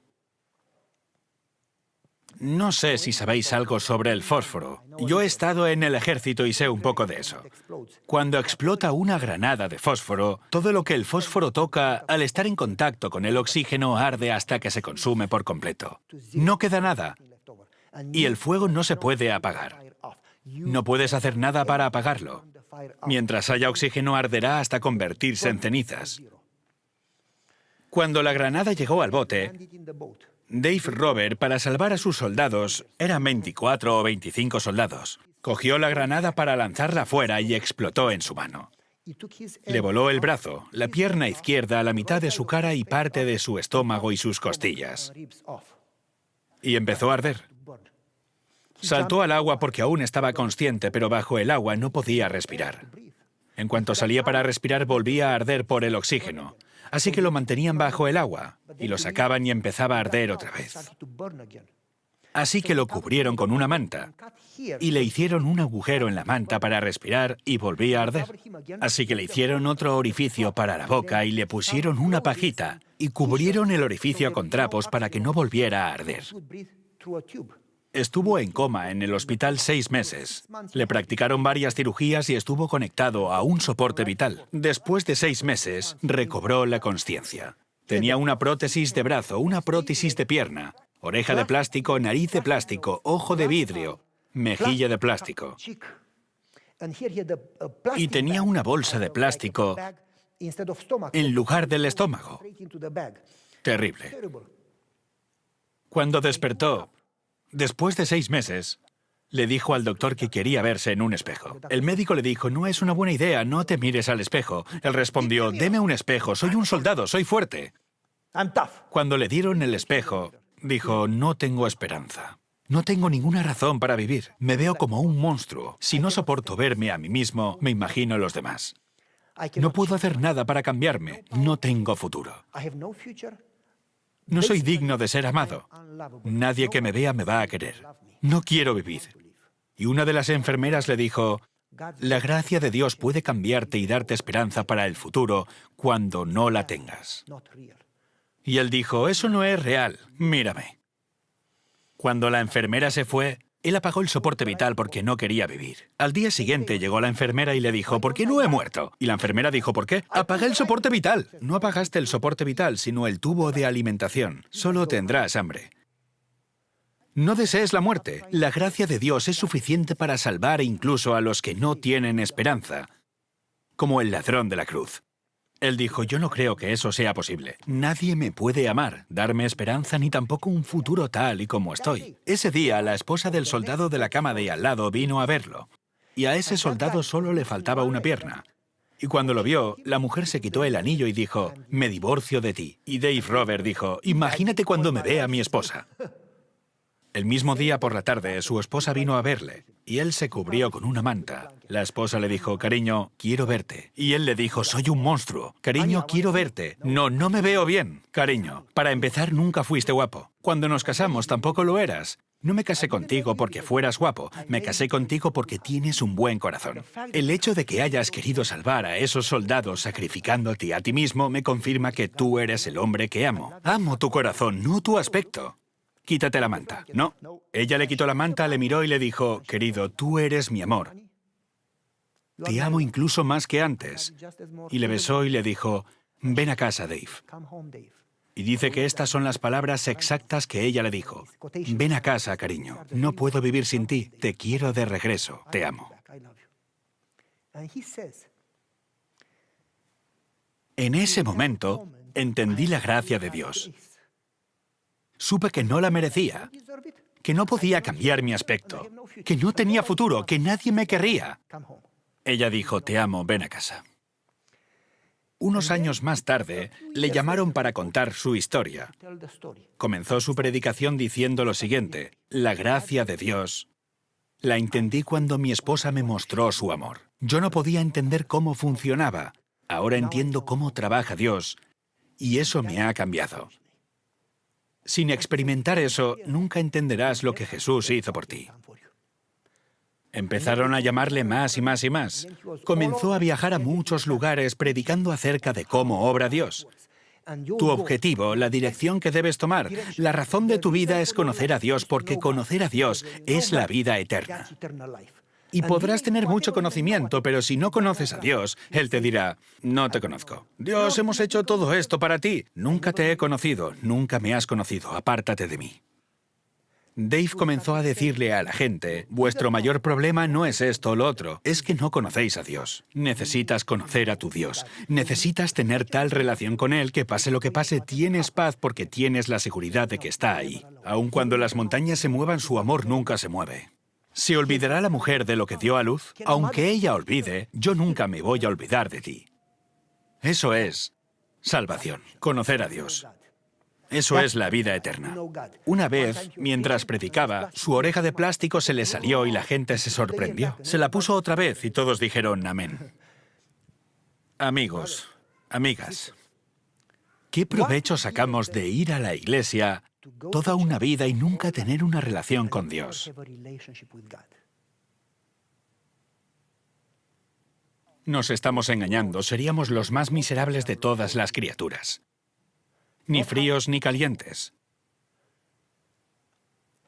Speaker 1: No sé si sabéis algo sobre el fósforo. Yo he estado en el ejército y sé un poco de eso. Cuando explota una granada de fósforo, todo lo que el fósforo toca, al estar en contacto con el oxígeno, arde hasta que se consume por completo. No queda nada. Y el fuego no se puede apagar. No puedes hacer nada para apagarlo. Mientras haya oxígeno, arderá hasta convertirse en cenizas. Cuando la granada llegó al bote, Dave Rober, para salvar a sus soldados, eran 24 o 25 soldados, cogió la granada para lanzarla fuera y explotó en su mano. Le voló el brazo, la pierna izquierda, la mitad de su cara y parte de su estómago y sus costillas. Y empezó a arder. Saltó al agua porque aún estaba consciente, pero bajo el agua no podía respirar. En cuanto salía para respirar, volvía a arder por el oxígeno. Así que lo mantenían bajo el agua y lo sacaban y empezaba a arder otra vez. Así que lo cubrieron con una manta y le hicieron un agujero en la manta para respirar y volvía a arder. Así que le hicieron otro orificio para la boca y le pusieron una pajita y cubrieron el orificio con trapos para que no volviera a arder. Estuvo en coma en el hospital 6 meses. Le practicaron varias cirugías y estuvo conectado a un soporte vital. Después de 6 meses, recobró la consciencia. Tenía una prótesis de brazo, una prótesis de pierna, oreja de plástico, nariz de plástico, ojo de vidrio, mejilla de plástico. Y tenía una bolsa de plástico en lugar del estómago. Terrible. Cuando despertó, después de 6 meses, Le dijo al doctor que quería verse en un espejo. El médico le dijo, no es una buena idea, no te mires al espejo. Él respondió, deme un espejo, soy un soldado, soy fuerte. Cuando le dieron el espejo, dijo, no tengo esperanza. No tengo ninguna razón para vivir. Me veo como un monstruo. Si no soporto verme a mí mismo, me imagino a los demás. No puedo hacer nada para cambiarme. No tengo futuro. No soy digno de ser amado. Nadie que me vea me va a querer. No quiero vivir. Y una de las enfermeras le dijo, la gracia de Dios puede cambiarte y darte esperanza para el futuro cuando no la tengas. Y él dijo, eso no es real. Mírame. Cuando la enfermera se fue, él apagó el soporte vital porque no quería vivir. Al día siguiente llegó la enfermera y le dijo, ¿por qué no he muerto? Y la enfermera dijo, ¿por qué? Apagué el soporte vital. No apagaste el soporte vital, sino el tubo de alimentación. Solo tendrás hambre. No desees la muerte. La gracia de Dios es suficiente para salvar incluso a los que no tienen esperanza, como el ladrón de la cruz. Él dijo, yo no creo que eso sea posible. Nadie me puede amar, darme esperanza, ni tampoco un futuro tal y como estoy. Ese día, la esposa del soldado de la cama de al lado vino a verlo. Y a ese soldado solo le faltaba una pierna. Y cuando lo vio, la mujer se quitó el anillo y dijo, me divorcio de ti. Y Dave Rober dijo, imagínate cuando me vea mi esposa. El mismo día por la tarde, su esposa vino a verle, y él se cubrió con una manta. La esposa le dijo, cariño, quiero verte. Y él le dijo, soy un monstruo. Cariño, quiero verte. No, no me veo bien. Cariño, para empezar, nunca fuiste guapo. Cuando nos casamos, tampoco lo eras. No me casé contigo porque fueras guapo. Me casé contigo porque tienes un buen corazón. El hecho de que hayas querido salvar a esos soldados sacrificándote a ti mismo me confirma que tú eres el hombre que amo. Amo tu corazón, no tu aspecto. Quítate la manta. No. Ella le quitó la manta, le miró y le dijo, querido, tú eres mi amor. Te amo incluso más que antes. Y le besó y le dijo, ven a casa, Dave. Y dice que estas son las palabras exactas que ella le dijo. Ven a casa, cariño. No puedo vivir sin ti. Te quiero de regreso. Te amo. En ese momento, entendí la gracia de Dios. Supe que no la merecía, que no podía cambiar mi aspecto, que no tenía futuro, que nadie me querría. Ella dijo, te amo, ven a casa. Unos años más tarde, le llamaron para contar su historia. Comenzó su predicación diciendo lo siguiente, la gracia de Dios la entendí cuando mi esposa me mostró su amor. Yo no podía entender cómo funcionaba. Ahora entiendo cómo trabaja Dios, y eso me ha cambiado. Sin experimentar eso, nunca entenderás lo que Jesús hizo por ti. Empezaron a llamarle más y más y más. Comenzó a viajar a muchos lugares predicando acerca de cómo obra Dios. Tu objetivo, la dirección que debes tomar, la razón de tu vida es conocer a Dios, porque conocer a Dios es la vida eterna. Y podrás tener mucho conocimiento, pero si no conoces a Dios, Él te dirá, no te conozco. Dios, hemos hecho todo esto para ti. Nunca te he conocido, nunca me has conocido, apártate de mí. Dave comenzó a decirle a la gente, vuestro mayor problema no es esto o lo otro, es que no conocéis a Dios. Necesitas conocer a tu Dios. Necesitas tener tal relación con Él que pase lo que pase, tienes paz porque tienes la seguridad de que está ahí. Aun cuando las montañas se muevan, su amor nunca se mueve. ¿Se olvidará la mujer de lo que dio a luz? Aunque ella olvide, yo nunca me voy a olvidar de ti. Eso es salvación, conocer a Dios. Eso es la vida eterna. Una vez, mientras predicaba, su oreja de plástico se le salió y la gente se sorprendió. Se la puso otra vez y todos dijeron amén. Amigos, amigas, ¿qué provecho sacamos de ir a la iglesia toda una vida y nunca tener una relación con Dios? Nos estamos engañando, seríamos los más miserables de todas las criaturas. Ni fríos ni calientes.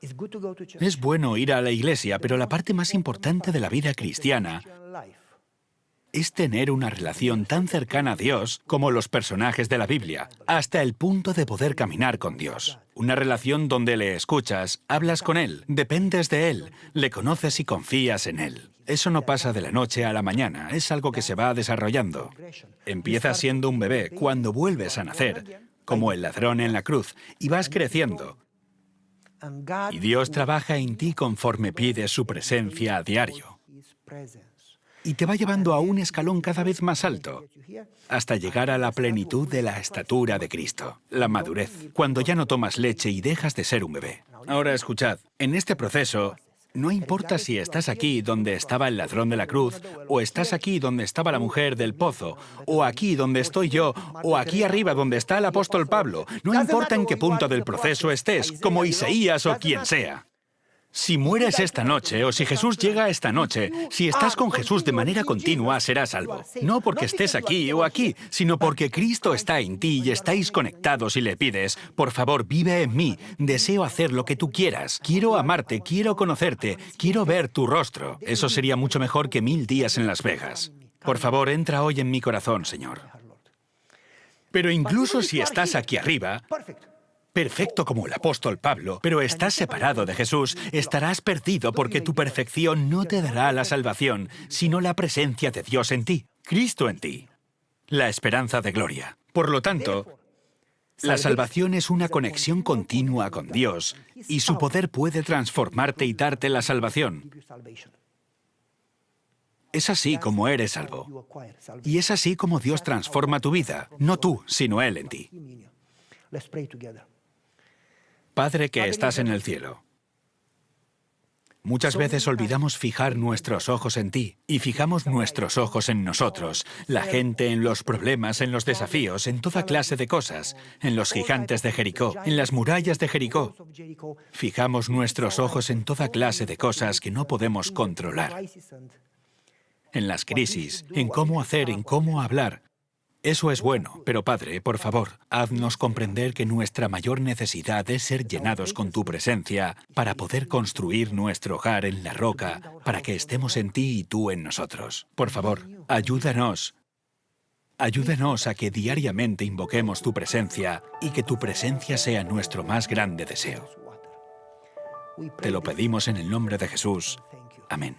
Speaker 1: Es bueno ir a la iglesia, pero la parte más importante de la vida cristiana es tener una relación tan cercana a Dios como los personajes de la Biblia, hasta el punto de poder caminar con Dios. Una relación donde le escuchas, hablas con Él, dependes de Él, le conoces y confías en Él. Eso no pasa de la noche a la mañana, es algo que se va desarrollando. Empiezas siendo un bebé, cuando vuelves a nacer, como el ladrón en la cruz, y vas creciendo. Y Dios trabaja en ti conforme pides su presencia a diario. Y te va llevando a un escalón cada vez más alto, hasta llegar a la plenitud de la estatura de Cristo, la madurez, cuando ya no tomas leche y dejas de ser un bebé. Ahora escuchad, en este proceso, no importa si estás aquí donde estaba el ladrón de la cruz, o estás aquí donde estaba la mujer del pozo, o aquí donde estoy yo, o aquí arriba donde está el apóstol Pablo, no importa en qué punto del proceso estés, como Isaías o quien sea. Si mueres esta noche, o si Jesús llega esta noche, si estás con Jesús de manera continua, serás salvo. No porque estés aquí o aquí, sino porque Cristo está en ti y estáis conectados y le pides, por favor, vive en mí, deseo hacer lo que tú quieras, quiero amarte, quiero conocerte, quiero ver tu rostro. Eso sería mucho mejor que 1000 días en Las Vegas. Por favor, entra hoy en mi corazón, Señor. Pero incluso si estás aquí arriba, perfecto como el apóstol Pablo, pero estás separado de Jesús, estarás perdido porque tu perfección no te dará la salvación, sino la presencia de Dios en ti, Cristo en ti, la esperanza de gloria. Por lo tanto, la salvación es una conexión continua con Dios y su poder puede transformarte y darte la salvación. Es así como eres salvo. Y es así como Dios transforma tu vida, no tú, sino Él en ti. Padre que estás en el cielo, muchas veces olvidamos fijar nuestros ojos en ti y fijamos nuestros ojos en nosotros, la gente, en los problemas, en los desafíos, en toda clase de cosas, en los gigantes de Jericó, en las murallas de Jericó. Fijamos nuestros ojos en toda clase de cosas que no podemos controlar, en las crisis, en cómo hacer, en cómo hablar. Eso es bueno, pero Padre, por favor, haznos comprender que nuestra mayor necesidad es ser llenados con tu presencia para poder construir nuestro hogar en la roca, para que estemos en ti y tú en nosotros. Por favor, ayúdanos. Ayúdanos a que diariamente invoquemos tu presencia y que tu presencia sea nuestro más grande deseo. Te lo pedimos en el nombre de Jesús. Amén.